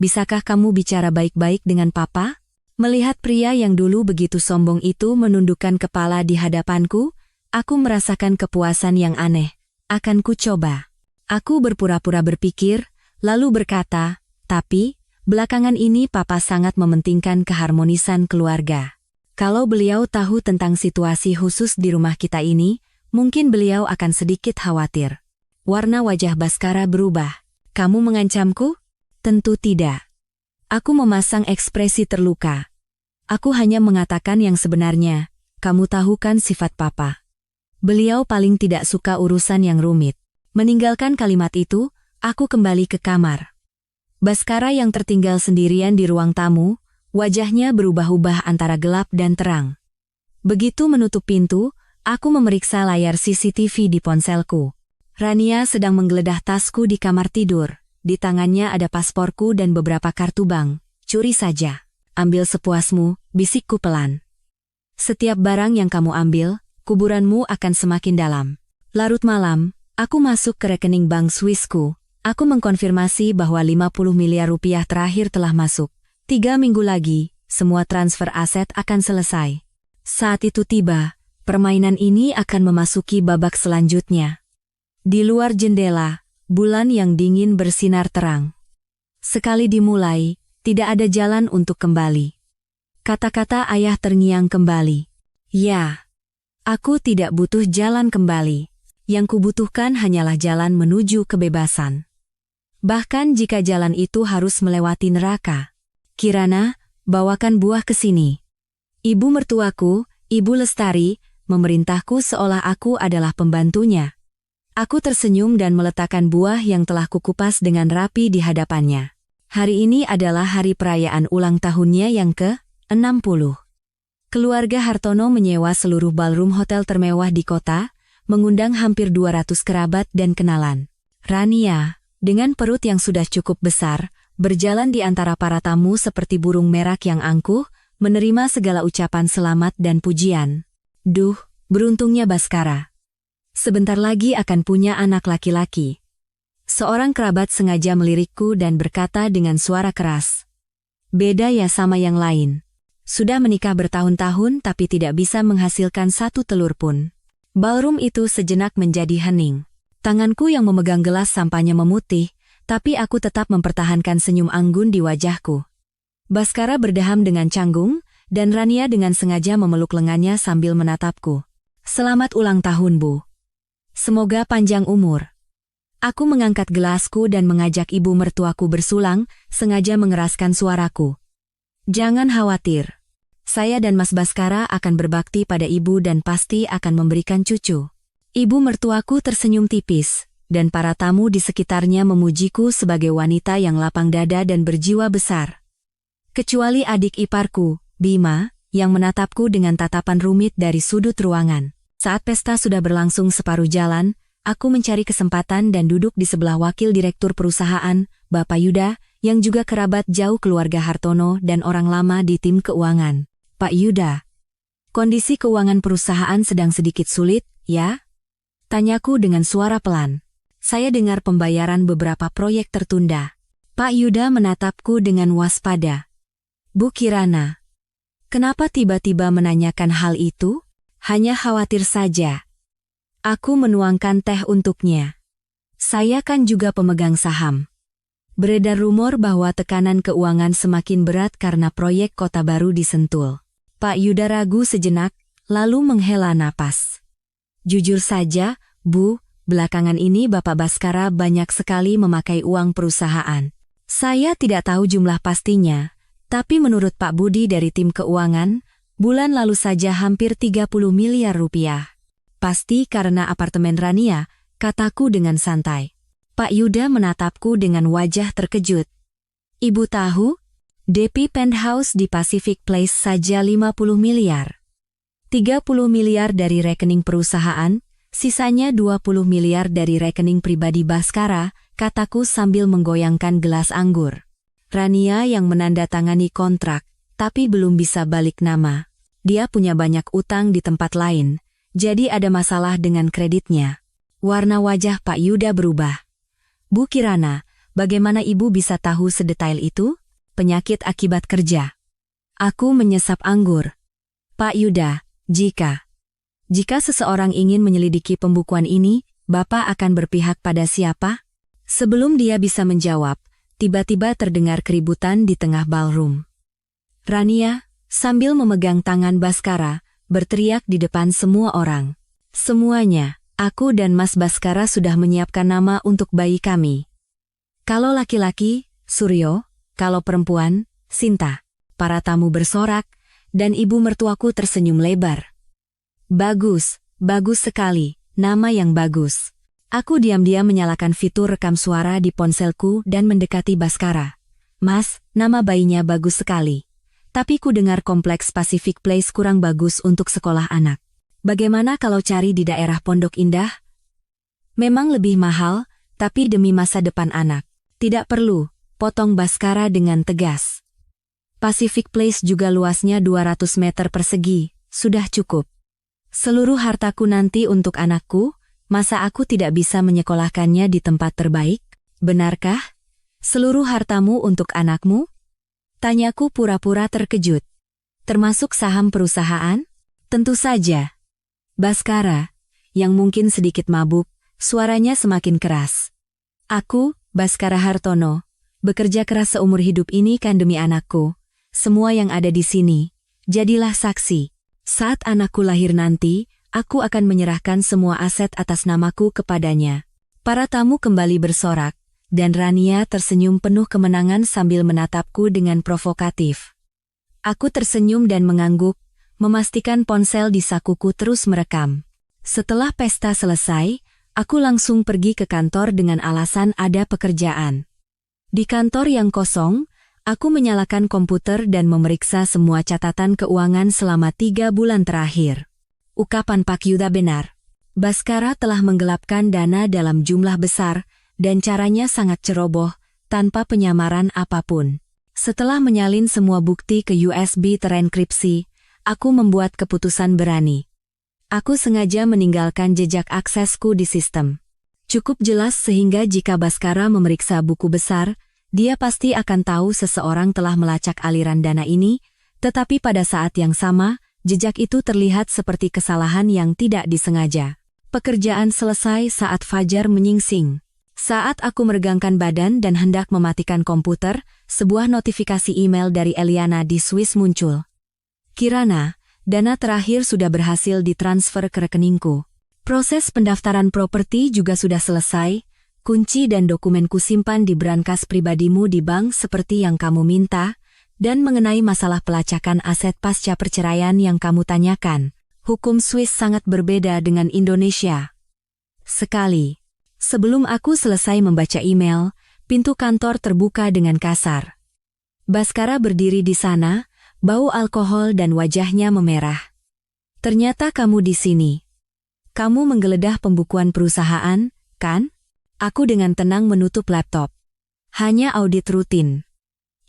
Bisakah kamu bicara baik-baik dengan Papa? Melihat pria yang dulu begitu sombong itu menundukkan kepala di hadapanku, aku merasakan kepuasan yang aneh. Akan ku coba. Aku berpura-pura berpikir, lalu berkata, tapi, belakangan ini Papa sangat mementingkan keharmonisan keluarga. Kalau beliau tahu tentang situasi khusus di rumah kita ini, mungkin beliau akan sedikit khawatir. Warna wajah Baskara berubah. Kamu mengancamku? Tentu tidak. Aku memasang ekspresi terluka. Aku hanya mengatakan yang sebenarnya. Kamu tahu kan sifat Papa. Beliau paling tidak suka urusan yang rumit. Meninggalkan kalimat itu, aku kembali ke kamar. Baskara yang tertinggal sendirian di ruang tamu, wajahnya berubah-ubah antara gelap dan terang. Begitu menutup pintu, aku memeriksa layar CCTV di ponselku. Rania sedang menggeledah tasku di kamar tidur. Di tangannya ada pasporku dan beberapa kartu bank. Curi saja. Ambil sepuasmu, bisikku pelan. Setiap barang yang kamu ambil, kuburanmu akan semakin dalam. Larut malam, aku masuk ke rekening bank Swissku. Aku mengkonfirmasi bahwa 50 miliar rupiah terakhir telah masuk. 3 minggu lagi, semua transfer aset akan selesai. Saat itu tiba, permainan ini akan memasuki babak selanjutnya. Di luar jendela, bulan yang dingin bersinar terang. Sekali dimulai, tidak ada jalan untuk kembali. Kata-kata ayah terngiang kembali. Ya, aku tidak butuh jalan kembali. Yang kubutuhkan hanyalah jalan menuju kebebasan. Bahkan jika jalan itu harus melewati neraka. Kirana, bawakan buah ke sini. Ibu mertuaku, Ibu Lestari, memerintahku seolah aku adalah pembantunya. Aku tersenyum dan meletakkan buah yang telah kukupas dengan rapi di hadapannya. Hari ini adalah hari perayaan ulang tahunnya yang ke-60. Keluarga Hartono menyewa seluruh ballroom hotel termewah di kota, mengundang hampir 200 kerabat dan kenalan. Rania, dengan perut yang sudah cukup besar, berjalan di antara para tamu seperti burung merak yang angkuh, menerima segala ucapan selamat dan pujian. Duh, beruntungnya Baskara. Sebentar lagi akan punya anak laki-laki. Seorang kerabat sengaja melirikku dan berkata dengan suara keras. Beda ya sama yang lain. Sudah menikah bertahun-tahun tapi tidak bisa menghasilkan satu telur pun. Ballroom itu sejenak menjadi hening. Tanganku yang memegang gelas sampahnya memutih, tapi aku tetap mempertahankan senyum anggun di wajahku. Baskara berdeham dengan canggung, dan Rania dengan sengaja memeluk lengannya sambil menatapku. Selamat ulang tahun, Bu. Semoga panjang umur. Aku mengangkat gelasku dan mengajak ibu mertuaku bersulang, sengaja mengeraskan suaraku. Jangan khawatir. Saya dan Mas Baskara akan berbakti pada ibu dan pasti akan memberikan cucu. Ibu mertuaku tersenyum tipis, dan para tamu di sekitarnya memujiku sebagai wanita yang lapang dada dan berjiwa besar. Kecuali adik iparku, Bima, yang menatapku dengan tatapan rumit dari sudut ruangan. Saat pesta sudah berlangsung separuh jalan, aku mencari kesempatan dan duduk di sebelah wakil direktur perusahaan, Bapak Yuda, yang juga kerabat jauh keluarga Hartono dan orang lama di tim keuangan. Pak Yuda, kondisi keuangan perusahaan sedang sedikit sulit, ya? Tanyaku dengan suara pelan. Saya dengar pembayaran beberapa proyek tertunda. Pak Yuda menatapku dengan waspada. Bu Kirana, kenapa tiba-tiba menanyakan hal itu? Hanya khawatir saja. Aku menuangkan teh untuknya. Saya kan juga pemegang saham. Beredar rumor bahwa tekanan keuangan semakin berat karena proyek kota baru di Sentul. Pak Yuda ragu sejenak, lalu menghela napas. Jujur saja, Bu, belakangan ini Bapak Baskara banyak sekali memakai uang perusahaan. Saya tidak tahu jumlah pastinya, tapi menurut Pak Budi dari tim keuangan, bulan lalu saja hampir 30 miliar rupiah. Pasti karena apartemen Rania, kataku dengan santai. Pak Yuda menatapku dengan wajah terkejut. Ibu tahu? DP penthouse di Pacific Place saja 50 miliar. 30 miliar dari rekening perusahaan, sisanya 20 miliar dari rekening pribadi Baskara, kataku sambil menggoyangkan gelas anggur. Rania yang menandatangani kontrak, tapi belum bisa balik nama. Dia punya banyak utang di tempat lain, jadi ada masalah dengan kreditnya. Warna wajah Pak Yuda berubah. Bu Kirana, bagaimana Ibu bisa tahu sedetail itu? Penyakit akibat kerja. Aku menyesap anggur. Pak Yuda, jika seseorang ingin menyelidiki pembukuan ini, Bapak akan berpihak pada siapa? Sebelum dia bisa menjawab, tiba-tiba terdengar keributan di tengah ballroom. Rania, sambil memegang tangan Baskara, berteriak di depan semua orang. Semuanya, aku dan Mas Baskara sudah menyiapkan nama untuk bayi kami. Kalau laki-laki, Suryo, kalau perempuan, Sinta. Para tamu bersorak, dan ibu mertuaku tersenyum lebar. Bagus, bagus sekali, nama yang bagus. Aku diam-diam menyalakan fitur rekam suara di ponselku dan mendekati Baskara. Mas, nama bayinya bagus sekali. Tapi ku dengar kompleks Pacific Place kurang bagus untuk sekolah anak. Bagaimana kalau cari di daerah Pondok Indah? Memang lebih mahal, tapi demi masa depan anak. Tidak perlu, potong Baskara dengan tegas. Pacific Place juga luasnya 200 meter persegi, sudah cukup. Seluruh hartaku nanti untuk anakku, masa aku tidak bisa menyekolahkannya di tempat terbaik? Benarkah? Seluruh hartamu untuk anakmu? Tanyaku pura-pura terkejut. Termasuk saham perusahaan? Tentu saja. Baskara, yang mungkin sedikit mabuk, suaranya semakin keras. Aku, Baskara Hartono, bekerja keras seumur hidup ini kan demi anakku. Semua yang ada di sini, jadilah saksi. Saat anakku lahir nanti, aku akan menyerahkan semua aset atas namaku kepadanya. Para tamu kembali bersorak. Dan Rania tersenyum penuh kemenangan sambil menatapku dengan provokatif. Aku tersenyum dan mengangguk, memastikan ponsel di sakuku terus merekam. Setelah pesta selesai, Aku langsung pergi ke kantor dengan alasan ada pekerjaan. Di kantor yang kosong, aku menyalakan komputer dan memeriksa semua catatan keuangan selama 3 bulan terakhir. Ukapan Pak Yuda benar. Baskara telah menggelapkan dana dalam jumlah besar, dan caranya sangat ceroboh, tanpa penyamaran apapun. Setelah menyalin semua bukti ke USB terenkripsi, aku membuat keputusan berani. Aku sengaja meninggalkan jejak aksesku di sistem. Cukup jelas sehingga jika Baskara memeriksa buku besar, dia pasti akan tahu seseorang telah melacak aliran dana ini, tetapi pada saat yang sama, jejak itu terlihat seperti kesalahan yang tidak disengaja. Pekerjaan selesai saat fajar menyingsing. Saat aku meregangkan badan dan hendak mematikan komputer, sebuah notifikasi email dari Eliana di Swiss muncul. Kirana, dana terakhir sudah berhasil ditransfer ke rekeningku. Proses pendaftaran properti juga sudah selesai, kunci dan dokumenku simpan di brankas pribadimu di bank seperti yang kamu minta, dan mengenai masalah pelacakan aset pasca perceraian yang kamu tanyakan, hukum Swiss sangat berbeda dengan Indonesia. Sekali. Sebelum aku selesai membaca email, pintu kantor terbuka dengan kasar. Baskara berdiri di sana, bau alkohol dan wajahnya memerah. Ternyata kamu di sini. Kamu menggeledah pembukuan perusahaan, kan? Aku dengan tenang menutup laptop. Hanya audit rutin.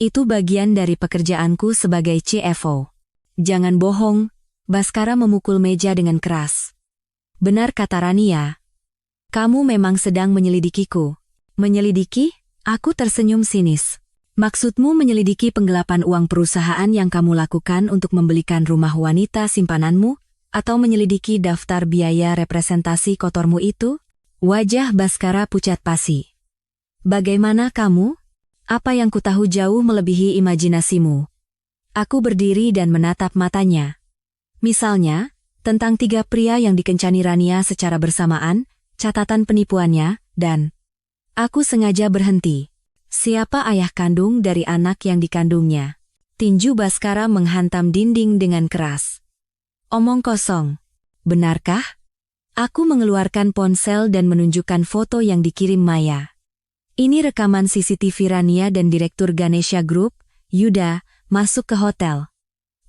Itu bagian dari pekerjaanku sebagai CFO. Jangan bohong, Baskara memukul meja dengan keras. Benar kata Rania. Kamu memang sedang menyelidikiku. Menyelidiki? Aku tersenyum sinis. Maksudmu menyelidiki penggelapan uang perusahaan yang kamu lakukan untuk membelikan rumah wanita simpananmu? Atau menyelidiki daftar biaya representasi kotormu itu? Wajah Baskara pucat pasi. Bagaimana kamu? Apa yang kutahu jauh melebihi imajinasimu. Aku berdiri dan menatap matanya. Misalnya, tentang 3 pria yang dikencani Rania secara bersamaan, catatan penipuannya, dan... Aku sengaja berhenti. Siapa ayah kandung dari anak yang dikandungnya? Tinju Baskara menghantam dinding dengan keras. Omong kosong. Benarkah? Aku mengeluarkan ponsel dan menunjukkan foto yang dikirim Maya. Ini rekaman CCTV Rania dan Direktur Ganesha Group, Yuda, masuk ke hotel.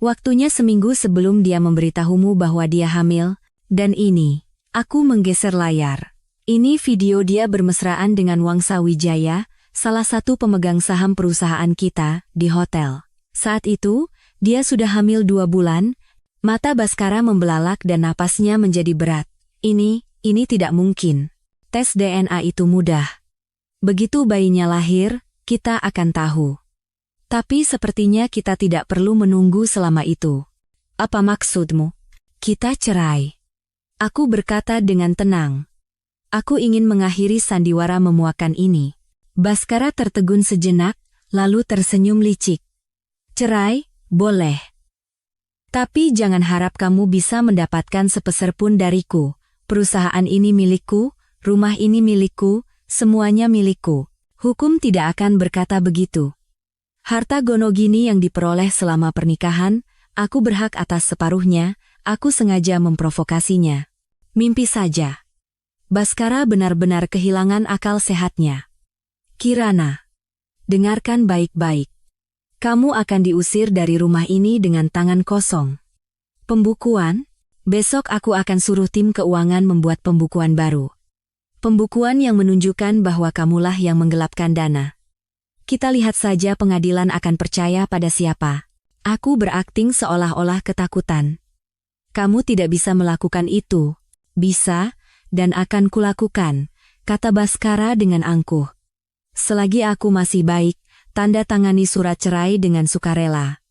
Waktunya seminggu sebelum dia memberitahumu bahwa dia hamil, dan ini, aku menggeser layar. Ini video dia bermesraan dengan Wangsa Wijaya, salah satu pemegang saham perusahaan kita, di hotel. Saat itu, dia sudah hamil 2 bulan, mata Baskara membelalak dan napasnya menjadi berat. Ini tidak mungkin. Tes DNA itu mudah. Begitu bayinya lahir, kita akan tahu. Tapi sepertinya kita tidak perlu menunggu selama itu. Apa maksudmu? Kita cerai. Aku berkata dengan tenang. Aku ingin mengakhiri sandiwara memuakan ini. Baskara tertegun sejenak, lalu tersenyum licik. Cerai, boleh. Tapi jangan harap kamu bisa mendapatkan sepeser pun dariku. Perusahaan ini milikku, rumah ini milikku, semuanya milikku. Hukum tidak akan berkata begitu. Harta gonogini yang diperoleh selama pernikahan, aku berhak atas separuhnya, aku sengaja memprovokasinya. Mimpi saja. Baskara benar-benar kehilangan akal sehatnya. Kirana, dengarkan baik-baik. Kamu akan diusir dari rumah ini dengan tangan kosong. Pembukuan? Besok aku akan suruh tim keuangan membuat pembukuan baru. Pembukuan yang menunjukkan bahwa kamulah yang menggelapkan dana. Kita lihat saja pengadilan akan percaya pada siapa. Aku berakting seolah-olah ketakutan. Kamu tidak bisa melakukan itu. Bisa, dan akan kulakukan, kata Baskara dengan angkuh. Selagi aku masih baik, tanda tangani surat cerai dengan sukarela.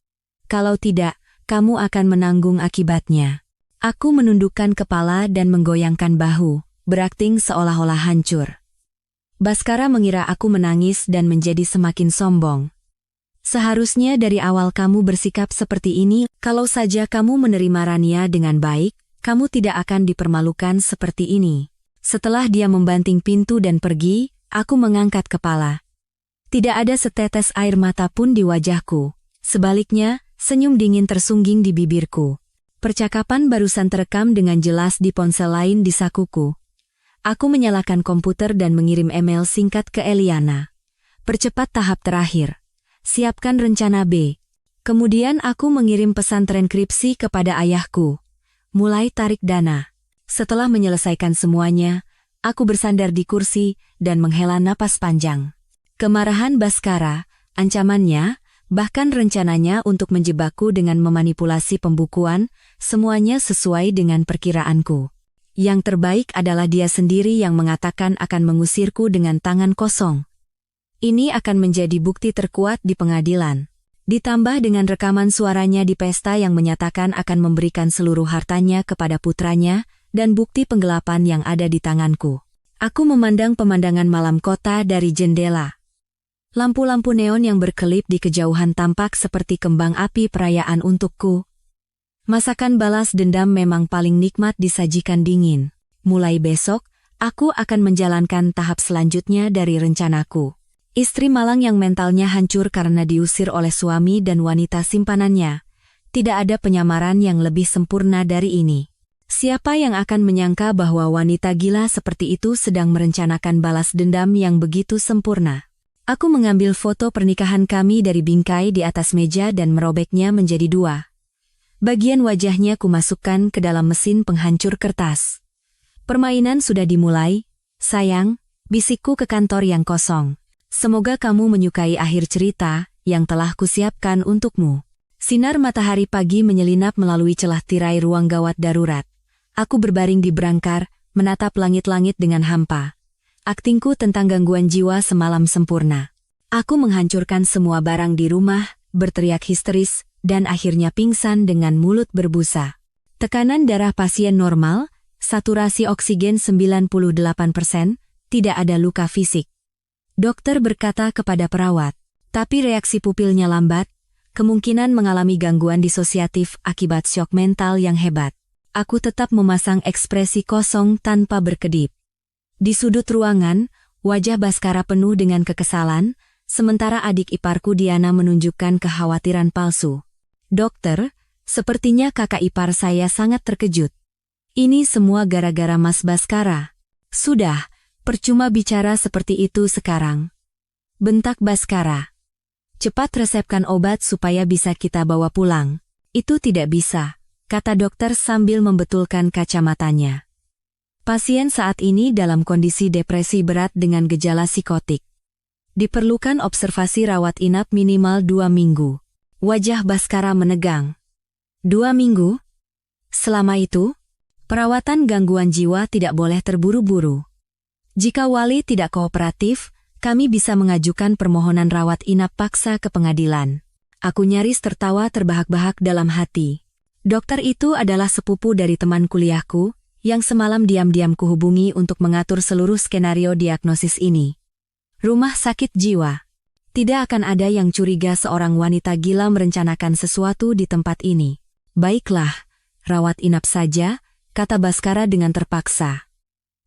Kalau tidak, kamu akan menanggung akibatnya. Aku menundukkan kepala dan menggoyangkan bahu, berakting seolah-olah hancur. Baskara mengira aku menangis dan menjadi semakin sombong. Seharusnya dari awal kamu bersikap seperti ini, kalau saja kamu menerima Rania dengan baik, kamu tidak akan dipermalukan seperti ini. Setelah dia membanting pintu dan pergi, aku mengangkat kepala. Tidak ada setetes air mata pun di wajahku. Sebaliknya, senyum dingin tersungging di bibirku. Percakapan barusan terekam dengan jelas di ponsel lain di sakuku. Aku menyalakan komputer dan mengirim email singkat ke Eliana. Percepat tahap terakhir. Siapkan rencana B. Kemudian aku mengirim pesan transkripsi kepada ayahku. Mulai tarik dana. Setelah menyelesaikan semuanya, aku bersandar di kursi dan menghela napas panjang. Kemarahan Bhaskara, ancamannya, bahkan rencananya untuk menjebakku dengan memanipulasi pembukuan, semuanya sesuai dengan perkiraanku. Yang terbaik adalah dia sendiri yang mengatakan akan mengusirku dengan tangan kosong. Ini akan menjadi bukti terkuat di pengadilan. Ditambah dengan rekaman suaranya di pesta yang menyatakan akan memberikan seluruh hartanya kepada putranya dan bukti penggelapan yang ada di tanganku. Aku memandang pemandangan malam kota dari jendela. Lampu-lampu neon yang berkelip di kejauhan tampak seperti kembang api perayaan untukku. Masakan balas dendam memang paling nikmat disajikan dingin. Mulai besok, aku akan menjalankan tahap selanjutnya dari rencanaku. Istri malang yang mentalnya hancur karena diusir oleh suami dan wanita simpanannya. Tidak ada penyamaran yang lebih sempurna dari ini. Siapa yang akan menyangka bahwa wanita gila seperti itu sedang merencanakan balas dendam yang begitu sempurna. Aku mengambil foto pernikahan kami dari bingkai di atas meja dan merobeknya menjadi 2. Bagian wajahnya kumasukkan ke dalam mesin penghancur kertas. Permainan sudah dimulai, sayang, bisikku ke kantor yang kosong. Semoga kamu menyukai akhir cerita yang telah kusiapkan untukmu. Sinar matahari pagi menyelinap melalui celah tirai ruang gawat darurat. Aku berbaring di brangkar, menatap langit-langit dengan hampa. Aktingku tentang gangguan jiwa semalam sempurna. Aku menghancurkan semua barang di rumah, berteriak histeris, dan akhirnya pingsan dengan mulut berbusa. Tekanan darah pasien normal, saturasi oksigen 98%, tidak ada luka fisik. Dokter berkata kepada perawat, tapi reaksi pupilnya lambat, kemungkinan mengalami gangguan disosiatif akibat syok mental yang hebat. Aku tetap memasang ekspresi kosong tanpa berkedip. Di sudut ruangan, wajah Bhaskara penuh dengan kekesalan, sementara adik iparku Diana menunjukkan kekhawatiran palsu. Dokter, sepertinya kakak ipar saya sangat terkejut. Ini semua gara-gara Mas Bhaskara. Sudah, percuma bicara seperti itu sekarang. Bentak Bhaskara. Cepat resepkan obat supaya bisa kita bawa pulang. Itu tidak bisa, kata dokter sambil membetulkan kacamatanya. Pasien saat ini dalam kondisi depresi berat dengan gejala psikotik. Diperlukan observasi rawat inap minimal 2 minggu. Wajah Bhaskara menegang. 2 minggu? Selama itu, perawatan gangguan jiwa tidak boleh terburu-buru. Jika wali tidak kooperatif, kami bisa mengajukan permohonan rawat inap paksa ke pengadilan. Aku nyaris tertawa terbahak-bahak dalam hati. Dokter itu adalah sepupu dari teman kuliahku, yang semalam diam-diam kuhubungi untuk mengatur seluruh skenario diagnosis ini. Rumah sakit jiwa. Tidak akan ada yang curiga seorang wanita gila merencanakan sesuatu di tempat ini. Baiklah, rawat inap saja, kata Bhaskara dengan terpaksa.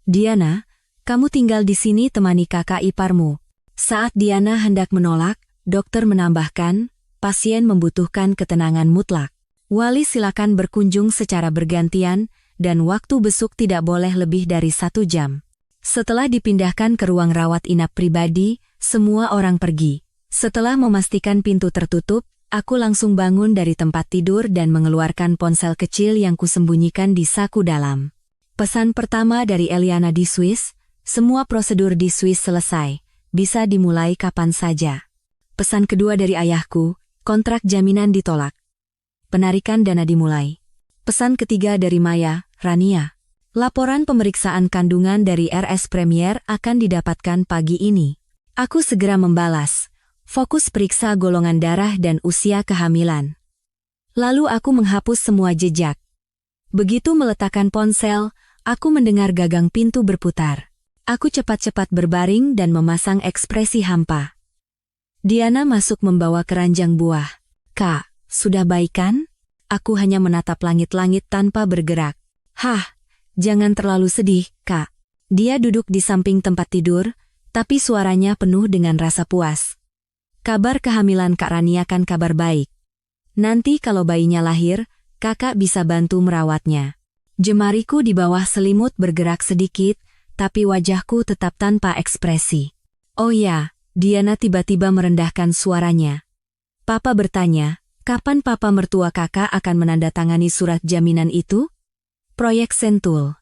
Diana, kamu tinggal di sini temani kakak iparmu. Saat Diana hendak menolak, dokter menambahkan, pasien membutuhkan ketenangan mutlak. Wali silakan berkunjung secara bergantian, dan waktu besuk tidak boleh lebih dari 1 jam. Setelah dipindahkan ke ruang rawat inap pribadi, semua orang pergi. Setelah memastikan pintu tertutup, aku langsung bangun dari tempat tidur dan mengeluarkan ponsel kecil yang kusembunyikan di saku dalam. Pesan pertama dari Eliana di Swiss, semua prosedur di Swiss selesai, bisa dimulai kapan saja. Pesan kedua dari ayahku, kontrak jaminan ditolak. Penarikan dana dimulai. Pesan ketiga dari Maya, Rania. Laporan pemeriksaan kandungan dari RS Premier akan didapatkan pagi ini. Aku segera membalas. Fokus periksa golongan darah dan usia kehamilan. Lalu aku menghapus semua jejak. Begitu meletakkan ponsel, aku mendengar gagang pintu berputar. Aku cepat-cepat berbaring dan memasang ekspresi hampa. Diana masuk membawa keranjang buah. Kak, sudah baik kan? Aku hanya menatap langit-langit tanpa bergerak. Hah, jangan terlalu sedih, Kak. Dia duduk di samping tempat tidur, tapi suaranya penuh dengan rasa puas. Kabar kehamilan Kak Rania kan kabar baik. Nanti kalau bayinya lahir, kakak bisa bantu merawatnya. Jemariku di bawah selimut bergerak sedikit, tapi wajahku tetap tanpa ekspresi. Oh ya, Diana tiba-tiba merendahkan suaranya. Papa bertanya, kapan papa mertua kakak akan menandatangani surat jaminan itu? Proyek Sentul.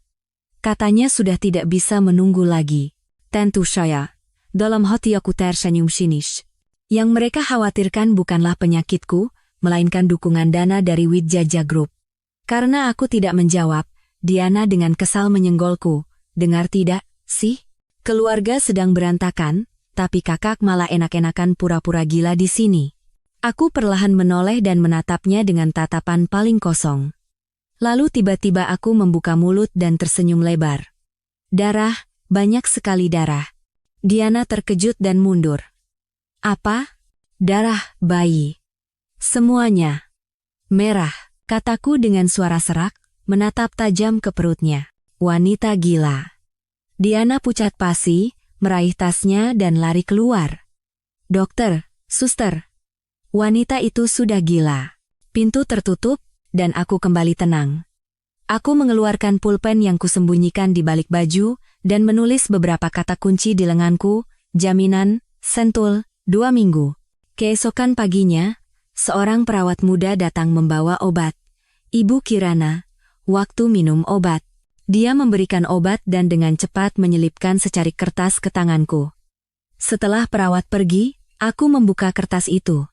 Katanya sudah tidak bisa menunggu lagi. Tentu saya. Dalam hati aku tersenyum sinis. Yang mereka khawatirkan bukanlah penyakitku, melainkan dukungan dana dari Wijaya Group. Karena aku tidak menjawab, Diana dengan kesal menyenggolku. Dengar tidak, sih? Keluarga sedang berantakan, tapi kakak malah enak-enakan pura-pura gila di sini. Aku perlahan menoleh dan menatapnya dengan tatapan paling kosong. Lalu tiba-tiba aku membuka mulut dan tersenyum lebar. Darah, banyak sekali darah. Diana terkejut dan mundur. Apa? Darah bayi. Semuanya. Merah, kataku dengan suara serak, menatap tajam ke perutnya. Wanita gila. Diana pucat pasi, meraih tasnya dan lari keluar. Dokter, suster. Wanita itu sudah gila. Pintu tertutup, dan aku kembali tenang. Aku mengeluarkan pulpen yang kusembunyikan di balik baju, dan menulis beberapa kata kunci di lenganku, jaminan, Sentul, 2 minggu. Keesokan paginya, seorang perawat muda datang membawa obat. Ibu Kirana, waktu minum obat. Dia memberikan obat dan dengan cepat menyelipkan secarik kertas ke tanganku. Setelah perawat pergi, aku membuka kertas itu.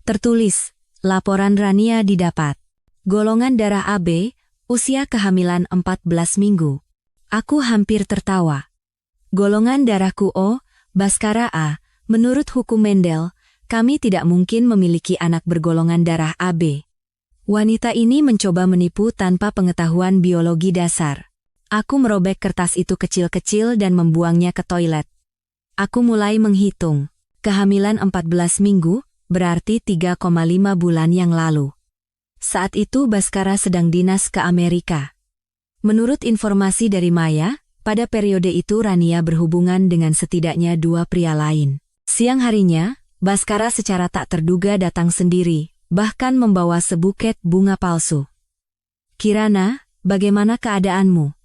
Tertulis, laporan Rania didapat. Golongan darah AB, usia kehamilan 14 minggu. Aku hampir tertawa. Golongan darahku O, Baskara A, menurut hukum Mendel, kami tidak mungkin memiliki anak bergolongan darah AB. Wanita ini mencoba menipu tanpa pengetahuan biologi dasar. Aku merobek kertas itu kecil-kecil dan membuangnya ke toilet. Aku mulai menghitung. Kehamilan 14 minggu, berarti 3,5 bulan yang lalu. Saat itu Baskara sedang dinas ke Amerika. Menurut informasi dari Maya, pada periode itu Rania berhubungan dengan setidaknya 2 pria lain. Siang harinya, Baskara secara tak terduga datang sendiri, bahkan membawa sebuket bunga palsu. Kirana, bagaimana keadaanmu?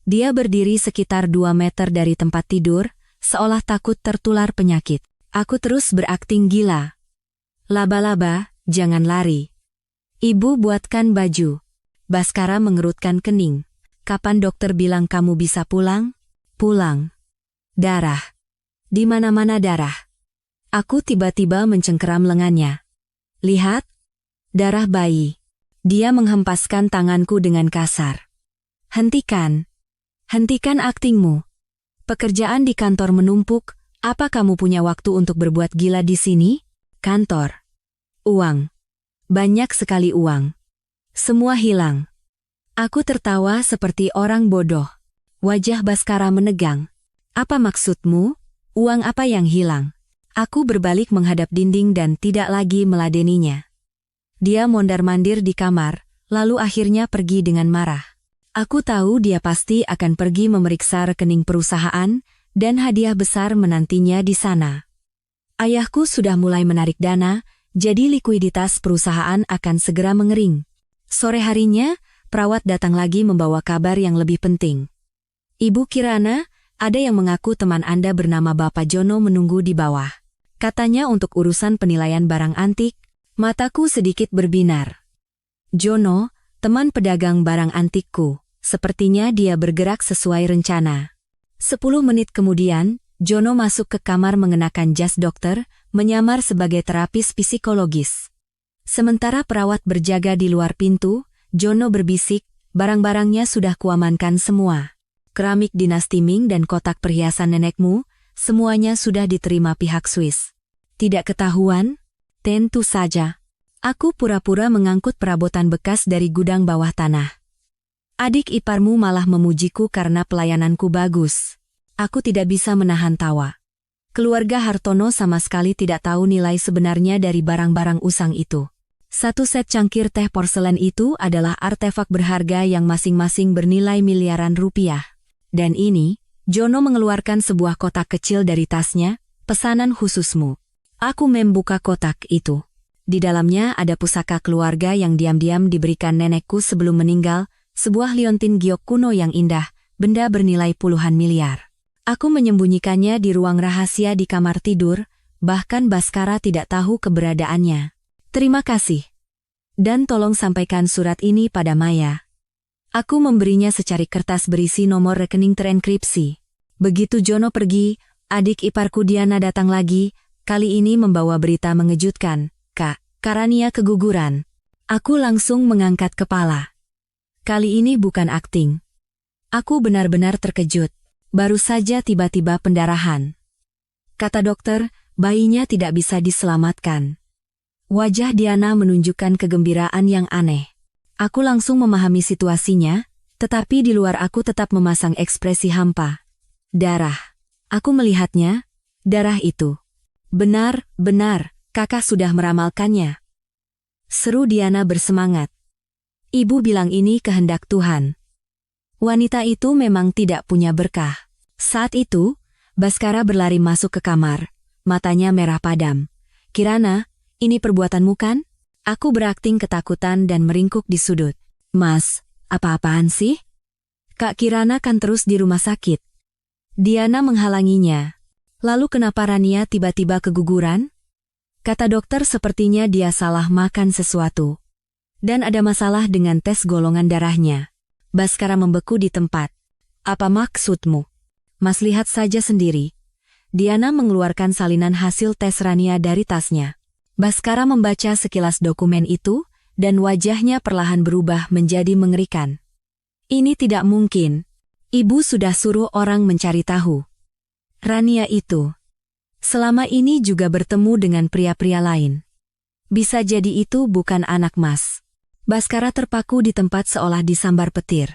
Dia berdiri sekitar 2 meter dari tempat tidur, seolah takut tertular penyakit. Aku terus berakting gila. Laba-laba, jangan lari. Ibu buatkan baju. Baskara mengerutkan kening. Kapan dokter bilang kamu bisa pulang? Pulang. Darah. Di mana-mana darah. Aku tiba-tiba mencengkeram lengannya. Lihat. Darah bayi. Dia menghempaskan tanganku dengan kasar. Hentikan. Hentikan aktingmu. Pekerjaan di kantor menumpuk, apa kamu punya waktu untuk berbuat gila di sini? Kantor. Uang. Banyak sekali uang. Semua hilang. Aku tertawa seperti orang bodoh. Wajah Baskara menegang. Apa maksudmu? Uang apa yang hilang? Aku berbalik menghadap dinding dan tidak lagi meladeninya. Dia mondar-mandir di kamar, lalu akhirnya pergi dengan marah. Aku tahu dia pasti akan pergi memeriksa rekening perusahaan, dan hadiah besar menantinya di sana. Ayahku sudah mulai menarik dana, jadi likuiditas perusahaan akan segera mengering. Sore harinya, perawat datang lagi membawa kabar yang lebih penting. Ibu Kirana, ada yang mengaku teman Anda bernama Bapak Jono menunggu di bawah. Katanya untuk urusan penilaian barang antik. Mataku sedikit berbinar. Jono, teman pedagang barang antikku. Sepertinya dia bergerak sesuai rencana. 10 menit kemudian, Jono masuk ke kamar mengenakan jas dokter, menyamar sebagai terapis psikologis. Sementara perawat berjaga di luar pintu, Jono berbisik, barang-barangnya sudah kuamankan semua. Keramik dinasti Ming dan kotak perhiasan nenekmu, semuanya sudah diterima pihak Swiss. Tidak ketahuan? Tentu saja. Aku pura-pura mengangkut perabotan bekas dari gudang bawah tanah. Adik iparmu malah memujiku karena pelayananku bagus. Aku tidak bisa menahan tawa. Keluarga Hartono sama sekali tidak tahu nilai sebenarnya dari barang-barang usang itu. 1 set cangkir teh porselen itu adalah artefak berharga yang masing-masing bernilai miliaran rupiah. Dan ini, Jono mengeluarkan sebuah kotak kecil dari tasnya, pesanan khususmu. Aku membuka kotak itu. Di dalamnya ada pusaka keluarga yang diam-diam diberikan nenekku sebelum meninggal, sebuah liontin giok kuno yang indah, benda bernilai puluhan miliar. Aku menyembunyikannya di ruang rahasia di kamar tidur, bahkan Baskara tidak tahu keberadaannya. Terima kasih. Dan tolong sampaikan surat ini pada Maya. Aku memberinya secari kertas berisi nomor rekening terenkripsi. Begitu Jono pergi, adik iparku Diana datang lagi, kali ini membawa berita mengejutkan. Kak, Rania keguguran. Aku langsung mengangkat kepala. Kali ini bukan akting. Aku benar-benar terkejut. Baru saja tiba-tiba pendarahan. Kata dokter, bayinya tidak bisa diselamatkan. Wajah Diana menunjukkan kegembiraan yang aneh. Aku langsung memahami situasinya, tetapi di luar aku tetap memasang ekspresi hampa. Darah. Aku melihatnya, darah itu. Benar, kakak sudah meramalkannya. Seru Diana bersemangat. Ibu bilang ini kehendak Tuhan. Wanita itu memang tidak punya berkah. Saat itu, Baskara berlari masuk ke kamar, matanya merah padam. Kirana, ini perbuatanmu kan? Aku berakting ketakutan dan meringkuk di sudut. Mas, apa-apaan sih? Kak Kirana kan terus di rumah sakit. Diana menghalanginya. Lalu kenapa Rania tiba-tiba keguguran? Kata dokter sepertinya dia salah makan sesuatu. Dan ada masalah dengan tes golongan darahnya. Baskara membeku di tempat. Apa maksudmu? Mas lihat saja sendiri. Diana mengeluarkan salinan hasil tes Rania dari tasnya. Baskara membaca sekilas dokumen itu, dan wajahnya perlahan berubah menjadi mengerikan. Ini tidak mungkin. Ibu sudah suruh orang mencari tahu. Rania itu selama ini juga bertemu dengan pria-pria lain. Bisa jadi itu bukan anak Mas. Baskara terpaku di tempat seolah disambar petir.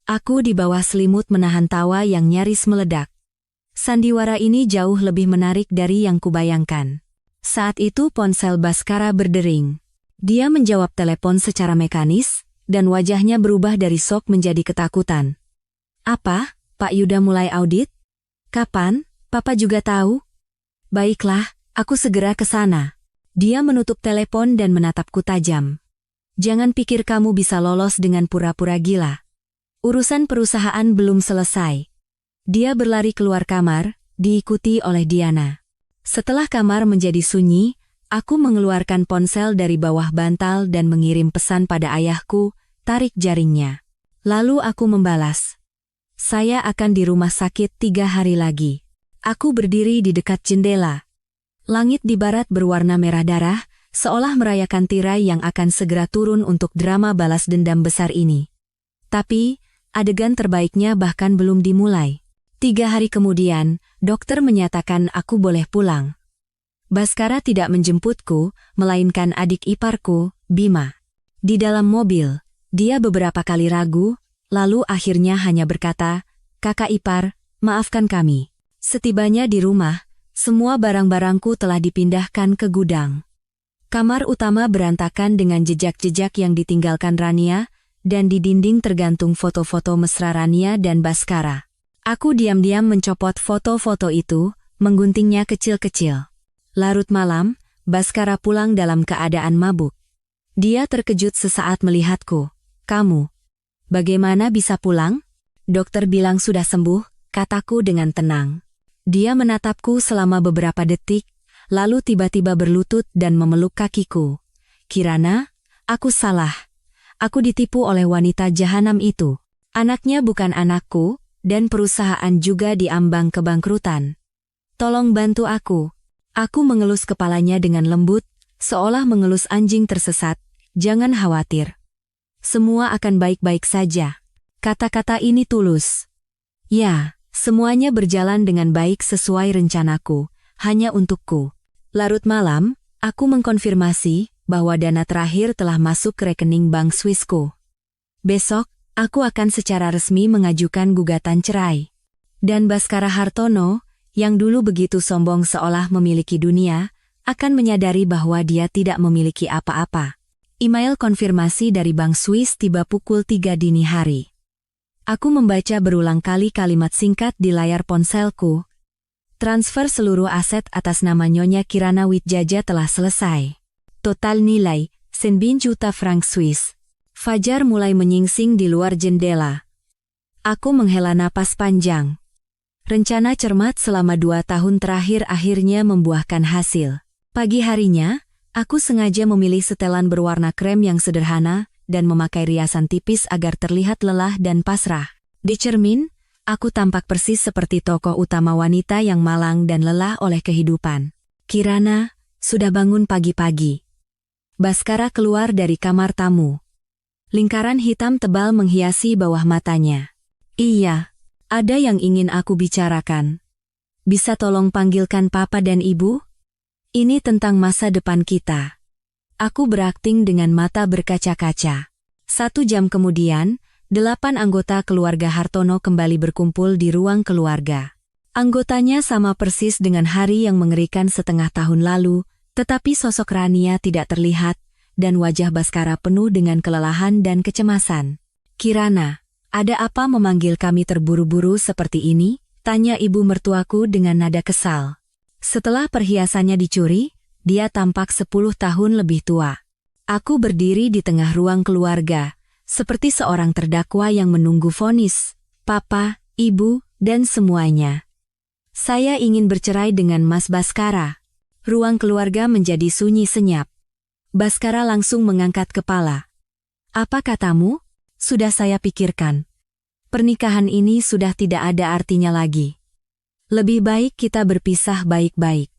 Aku di bawah selimut menahan tawa yang nyaris meledak. Sandiwara ini jauh lebih menarik dari yang kubayangkan. Saat itu ponsel Baskara berdering. Dia menjawab telepon secara mekanis, dan wajahnya berubah dari shock menjadi ketakutan. Apa, Pak Yuda mulai audit? Kapan? Papa juga tahu? Baiklah, aku segera ke sana. Dia menutup telepon dan menatapku tajam. Jangan pikir kamu bisa lolos dengan pura-pura gila. Urusan perusahaan belum selesai. Dia berlari keluar kamar, diikuti oleh Diana. Setelah kamar menjadi sunyi, aku mengeluarkan ponsel dari bawah bantal dan mengirim pesan pada ayahku, tarik jaringnya. Lalu aku membalas. Saya akan di rumah sakit 3 hari lagi. Aku berdiri di dekat jendela. Langit di barat berwarna merah darah, seolah merayakan tirai yang akan segera turun untuk drama balas dendam besar ini. Tapi, adegan terbaiknya bahkan belum dimulai. 3 hari kemudian, dokter menyatakan aku boleh pulang. Baskara tidak menjemputku, melainkan adik iparku, Bima. Di dalam mobil, dia beberapa kali ragu, lalu akhirnya hanya berkata, "Kakak ipar, maafkan kami." Setibanya di rumah, semua barang-barangku telah dipindahkan ke gudang. Kamar utama berantakan dengan jejak-jejak yang ditinggalkan Rania, dan di dinding tergantung foto-foto mesra Rania dan Baskara. Aku diam-diam mencopot foto-foto itu, mengguntingnya kecil-kecil. Larut malam, Baskara pulang dalam keadaan mabuk. Dia terkejut sesaat melihatku. "Kamu, bagaimana bisa pulang?" "Dokter bilang sudah sembuh," kataku dengan tenang. Dia menatapku selama beberapa detik, lalu tiba-tiba berlutut dan memeluk kakiku. "Kirana, aku salah. Aku ditipu oleh wanita jahanam itu. Anaknya bukan anakku, dan perusahaan juga diambang kebangkrutan. Tolong bantu aku." Aku mengelus kepalanya dengan lembut, seolah mengelus anjing tersesat. "Jangan khawatir. Semua akan baik-baik saja." Kata-kata ini tulus. Ya, semuanya berjalan dengan baik sesuai rencanaku, hanya untukku. Larut malam, aku mengkonfirmasi bahwa dana terakhir telah masuk ke rekening bank Swissku. Besok, aku akan secara resmi mengajukan gugatan cerai. Dan Baskara Hartono, yang dulu begitu sombong seolah memiliki dunia, akan menyadari bahwa dia tidak memiliki apa-apa. Email konfirmasi dari Bank Swiss tiba pukul 3 dini hari. Aku membaca berulang kali kalimat singkat di layar ponselku. Transfer seluruh aset atas nama Nyonya Kirana Wijaya telah selesai. Total nilai, 9 juta franc Swiss. Fajar mulai menyingsing di luar jendela. Aku menghela napas panjang. Rencana cermat selama 2 tahun terakhir akhirnya membuahkan hasil. Pagi harinya, aku sengaja memilih setelan berwarna krem yang sederhana dan memakai riasan tipis agar terlihat lelah dan pasrah. Di cermin, aku tampak persis seperti tokoh utama wanita yang malang dan lelah oleh kehidupan. Kirana, sudah bangun pagi-pagi. Baskara keluar dari kamar tamu. Lingkaran hitam tebal menghiasi bawah matanya. Iya, ada yang ingin aku bicarakan. Bisa tolong panggilkan papa dan ibu? Ini tentang masa depan kita. Aku berakting dengan mata berkaca-kaca. 1 jam kemudian, 8 anggota keluarga Hartono kembali berkumpul di ruang keluarga. Anggotanya sama persis dengan hari yang mengerikan setengah tahun lalu, tetapi sosok Rania tidak terlihat, dan wajah Baskara penuh dengan kelelahan dan kecemasan. Kirana, ada apa memanggil kami terburu-buru seperti ini? Tanya ibu mertuaku dengan nada kesal. Setelah perhiasannya dicuri, dia tampak 10 tahun lebih tua. Aku berdiri di tengah ruang keluarga, seperti seorang terdakwa yang menunggu vonis. Papa, ibu, dan semuanya. Saya ingin bercerai dengan Mas Baskara. Ruang keluarga menjadi sunyi senyap. Baskara langsung mengangkat kepala. Apa katamu? Sudah saya pikirkan. Pernikahan ini sudah tidak ada artinya lagi. Lebih baik kita berpisah baik-baik.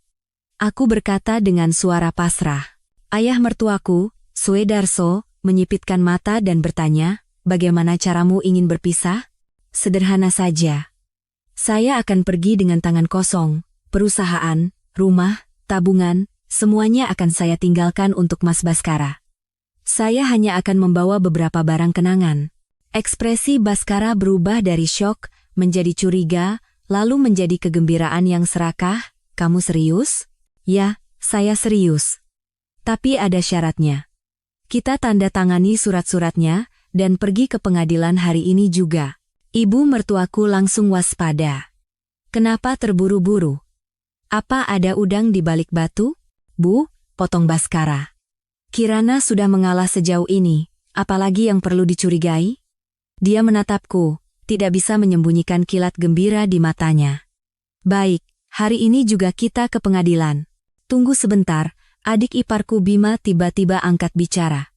Aku berkata dengan suara pasrah. Ayah mertuaku, Suedarso, menyipitkan mata dan bertanya, bagaimana caramu ingin berpisah? Sederhana saja. Saya akan pergi dengan tangan kosong. Perusahaan, rumah, tabungan, semuanya akan saya tinggalkan untuk Mas Baskara. Saya hanya akan membawa beberapa barang kenangan. Ekspresi Baskara berubah dari syok menjadi curiga, lalu menjadi kegembiraan yang serakah. Kamu serius? Ya, saya serius. Tapi ada syaratnya. Kita tanda tangani surat-suratnya dan pergi ke pengadilan hari ini juga. Ibu mertuaku langsung waspada. Kenapa terburu-buru? Apa ada udang di balik batu? Bu, potong Baskara. Kirana sudah mengalah sejauh ini, apalagi yang perlu dicurigai? Dia menatapku, tidak bisa menyembunyikan kilat gembira di matanya. Baik, hari ini juga kita ke pengadilan. Tunggu sebentar, adik iparku Bima tiba-tiba angkat bicara.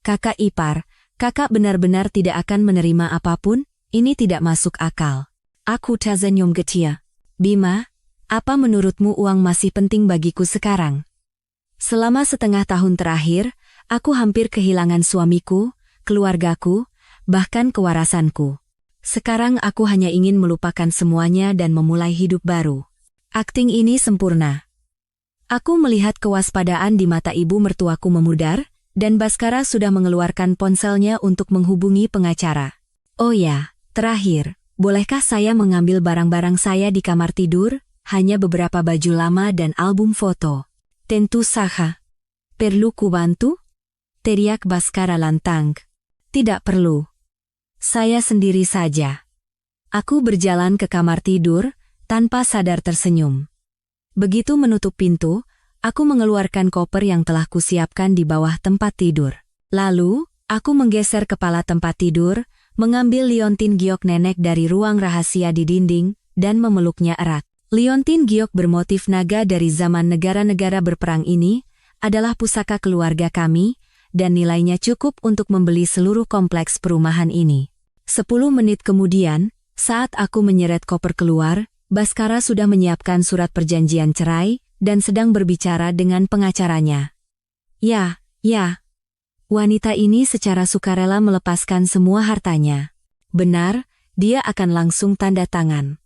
Kakak ipar, kakak benar-benar tidak akan menerima apapun, ini tidak masuk akal. Aku tersenyum getia. Bima, apa menurutmu uang masih penting bagiku sekarang? Selama setengah tahun terakhir, aku hampir kehilangan suamiku, keluargaku, bahkan kewarasanku. Sekarang aku hanya ingin melupakan semuanya dan memulai hidup baru. Akting ini sempurna. Aku melihat kewaspadaan di mata ibu mertuaku memudar, dan Baskara sudah mengeluarkan ponselnya untuk menghubungi pengacara. Oh ya, terakhir, bolehkah saya mengambil barang-barang saya di kamar tidur? Hanya beberapa baju lama dan album foto. Tentu saja. Perlu kubantu? Teriak Baskara lantang. Tidak perlu. Saya sendiri saja. Aku berjalan ke kamar tidur, tanpa sadar tersenyum. Begitu menutup pintu, aku mengeluarkan koper yang telah kusiapkan di bawah tempat tidur. Lalu, aku menggeser kepala tempat tidur, mengambil liontin giok nenek dari ruang rahasia di dinding, dan memeluknya erat. Liontin giok bermotif naga dari zaman negara-negara berperang ini, adalah pusaka keluarga kami, dan nilainya cukup untuk membeli seluruh kompleks perumahan ini. 10 menit kemudian, saat aku menyeret koper keluar, Baskara sudah menyiapkan surat perjanjian cerai, dan sedang berbicara dengan pengacaranya. Ya. Wanita ini secara sukarela melepaskan semua hartanya. Benar, dia akan langsung tanda tangan.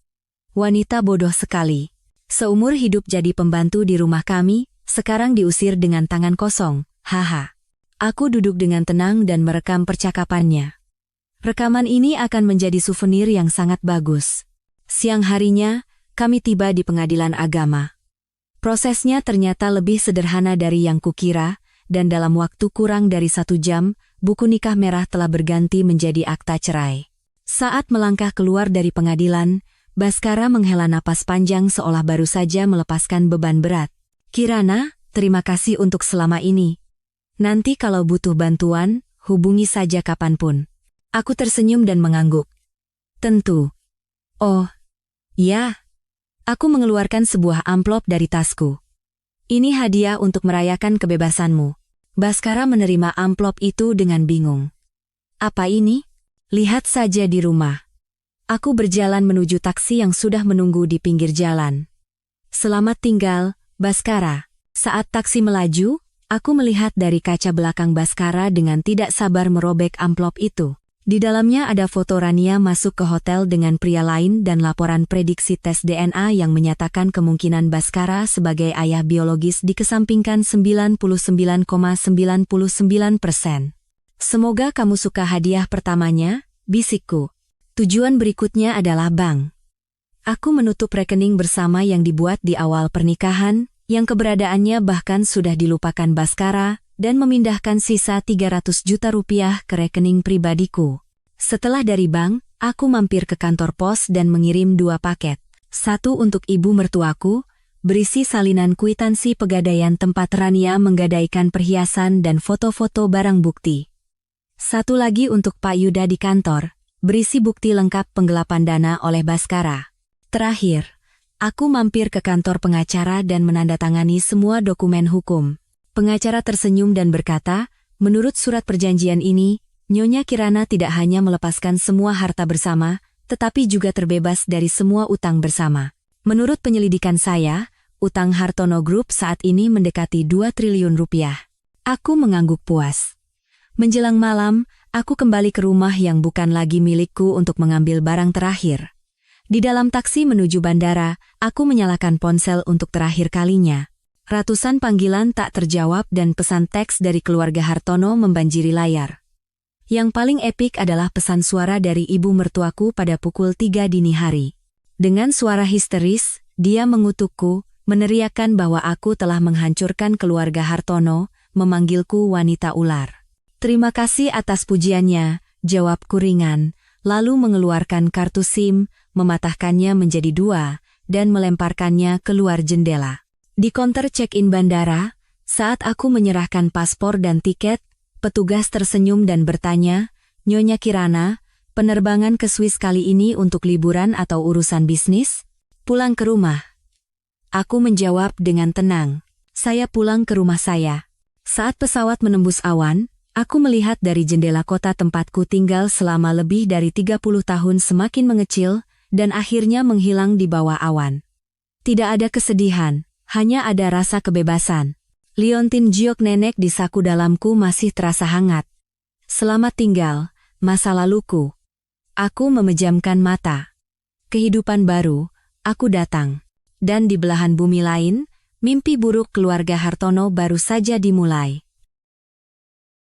Wanita bodoh sekali. Seumur hidup jadi pembantu di rumah kami, sekarang diusir dengan tangan kosong, haha. Aku duduk dengan tenang dan merekam percakapannya. Rekaman ini akan menjadi souvenir yang sangat bagus. Siang harinya, kami tiba di pengadilan agama. Prosesnya ternyata lebih sederhana dari yang kukira, dan dalam waktu kurang dari 1 jam, buku nikah merah telah berganti menjadi akta cerai. Saat melangkah keluar dari pengadilan, Baskara menghela napas panjang seolah baru saja melepaskan beban berat. Kirana, terima kasih untuk selama ini. Nanti kalau butuh bantuan, hubungi saja kapanpun. Aku tersenyum dan mengangguk. Tentu. Oh, ya. Aku mengeluarkan sebuah amplop dari tasku. Ini hadiah untuk merayakan kebebasanmu. Baskara menerima amplop itu dengan bingung. Apa ini? Lihat saja di rumah. Aku berjalan menuju taksi yang sudah menunggu di pinggir jalan. Selamat tinggal, Baskara. Saat taksi melaju, aku melihat dari kaca belakang Baskara dengan tidak sabar merobek amplop itu. Di dalamnya ada foto Rania masuk ke hotel dengan pria lain dan laporan prediksi tes DNA yang menyatakan kemungkinan Baskara sebagai ayah biologis dikesampingkan 99,99%. Semoga kamu suka hadiah pertamanya, bisikku. Tujuan berikutnya adalah bank. Aku menutup rekening bersama yang dibuat di awal pernikahan, yang keberadaannya bahkan sudah dilupakan Baskara, dan memindahkan sisa 300 juta rupiah ke rekening pribadiku. Setelah dari bank, aku mampir ke kantor pos dan mengirim 2 paket. Satu untuk ibu mertuaku, berisi salinan kwitansi pegadaian tempat Rania menggadaikan perhiasan dan foto-foto barang bukti. Satu lagi untuk Pak Yuda di kantor, berisi bukti lengkap penggelapan dana oleh Baskara. Terakhir, aku mampir ke kantor pengacara dan menandatangani semua dokumen hukum. Pengacara tersenyum dan berkata, menurut surat perjanjian ini, Nyonya Kirana tidak hanya melepaskan semua harta bersama, tetapi juga terbebas dari semua utang bersama. Menurut penyelidikan saya, utang Hartono Group saat ini mendekati 2 triliun rupiah. Aku mengangguk puas. Menjelang malam, aku kembali ke rumah yang bukan lagi milikku untuk mengambil barang terakhir. Di dalam taksi menuju bandara, aku menyalakan ponsel untuk terakhir kalinya. Ratusan panggilan tak terjawab dan pesan teks dari keluarga Hartono membanjiri layar. Yang paling epik adalah pesan suara dari ibu mertuaku pada pukul 3 dini hari. Dengan suara histeris, dia mengutukku, meneriakkan bahwa aku telah menghancurkan keluarga Hartono, memanggilku wanita ular. Terima kasih atas pujiannya, jawabku ringan, lalu mengeluarkan kartu SIM, mematahkannya menjadi 2, dan melemparkannya keluar jendela. Di konter check-in bandara, saat aku menyerahkan paspor dan tiket, petugas tersenyum dan bertanya, Nyonya Kirana, penerbangan ke Swiss kali ini untuk liburan atau urusan bisnis? Pulang ke rumah. Aku menjawab dengan tenang, saya pulang ke rumah saya. Saat pesawat menembus awan, aku melihat dari jendela kota tempatku tinggal selama lebih dari 30 tahun semakin mengecil, dan akhirnya menghilang di bawah awan. Tidak ada kesedihan. Hanya ada rasa kebebasan. Liontin jiok nenek di saku dalamku masih terasa hangat. Selamat tinggal, masa laluku. Aku memejamkan mata. Kehidupan baru, aku datang. Dan di belahan bumi lain, mimpi buruk keluarga Hartono baru saja dimulai.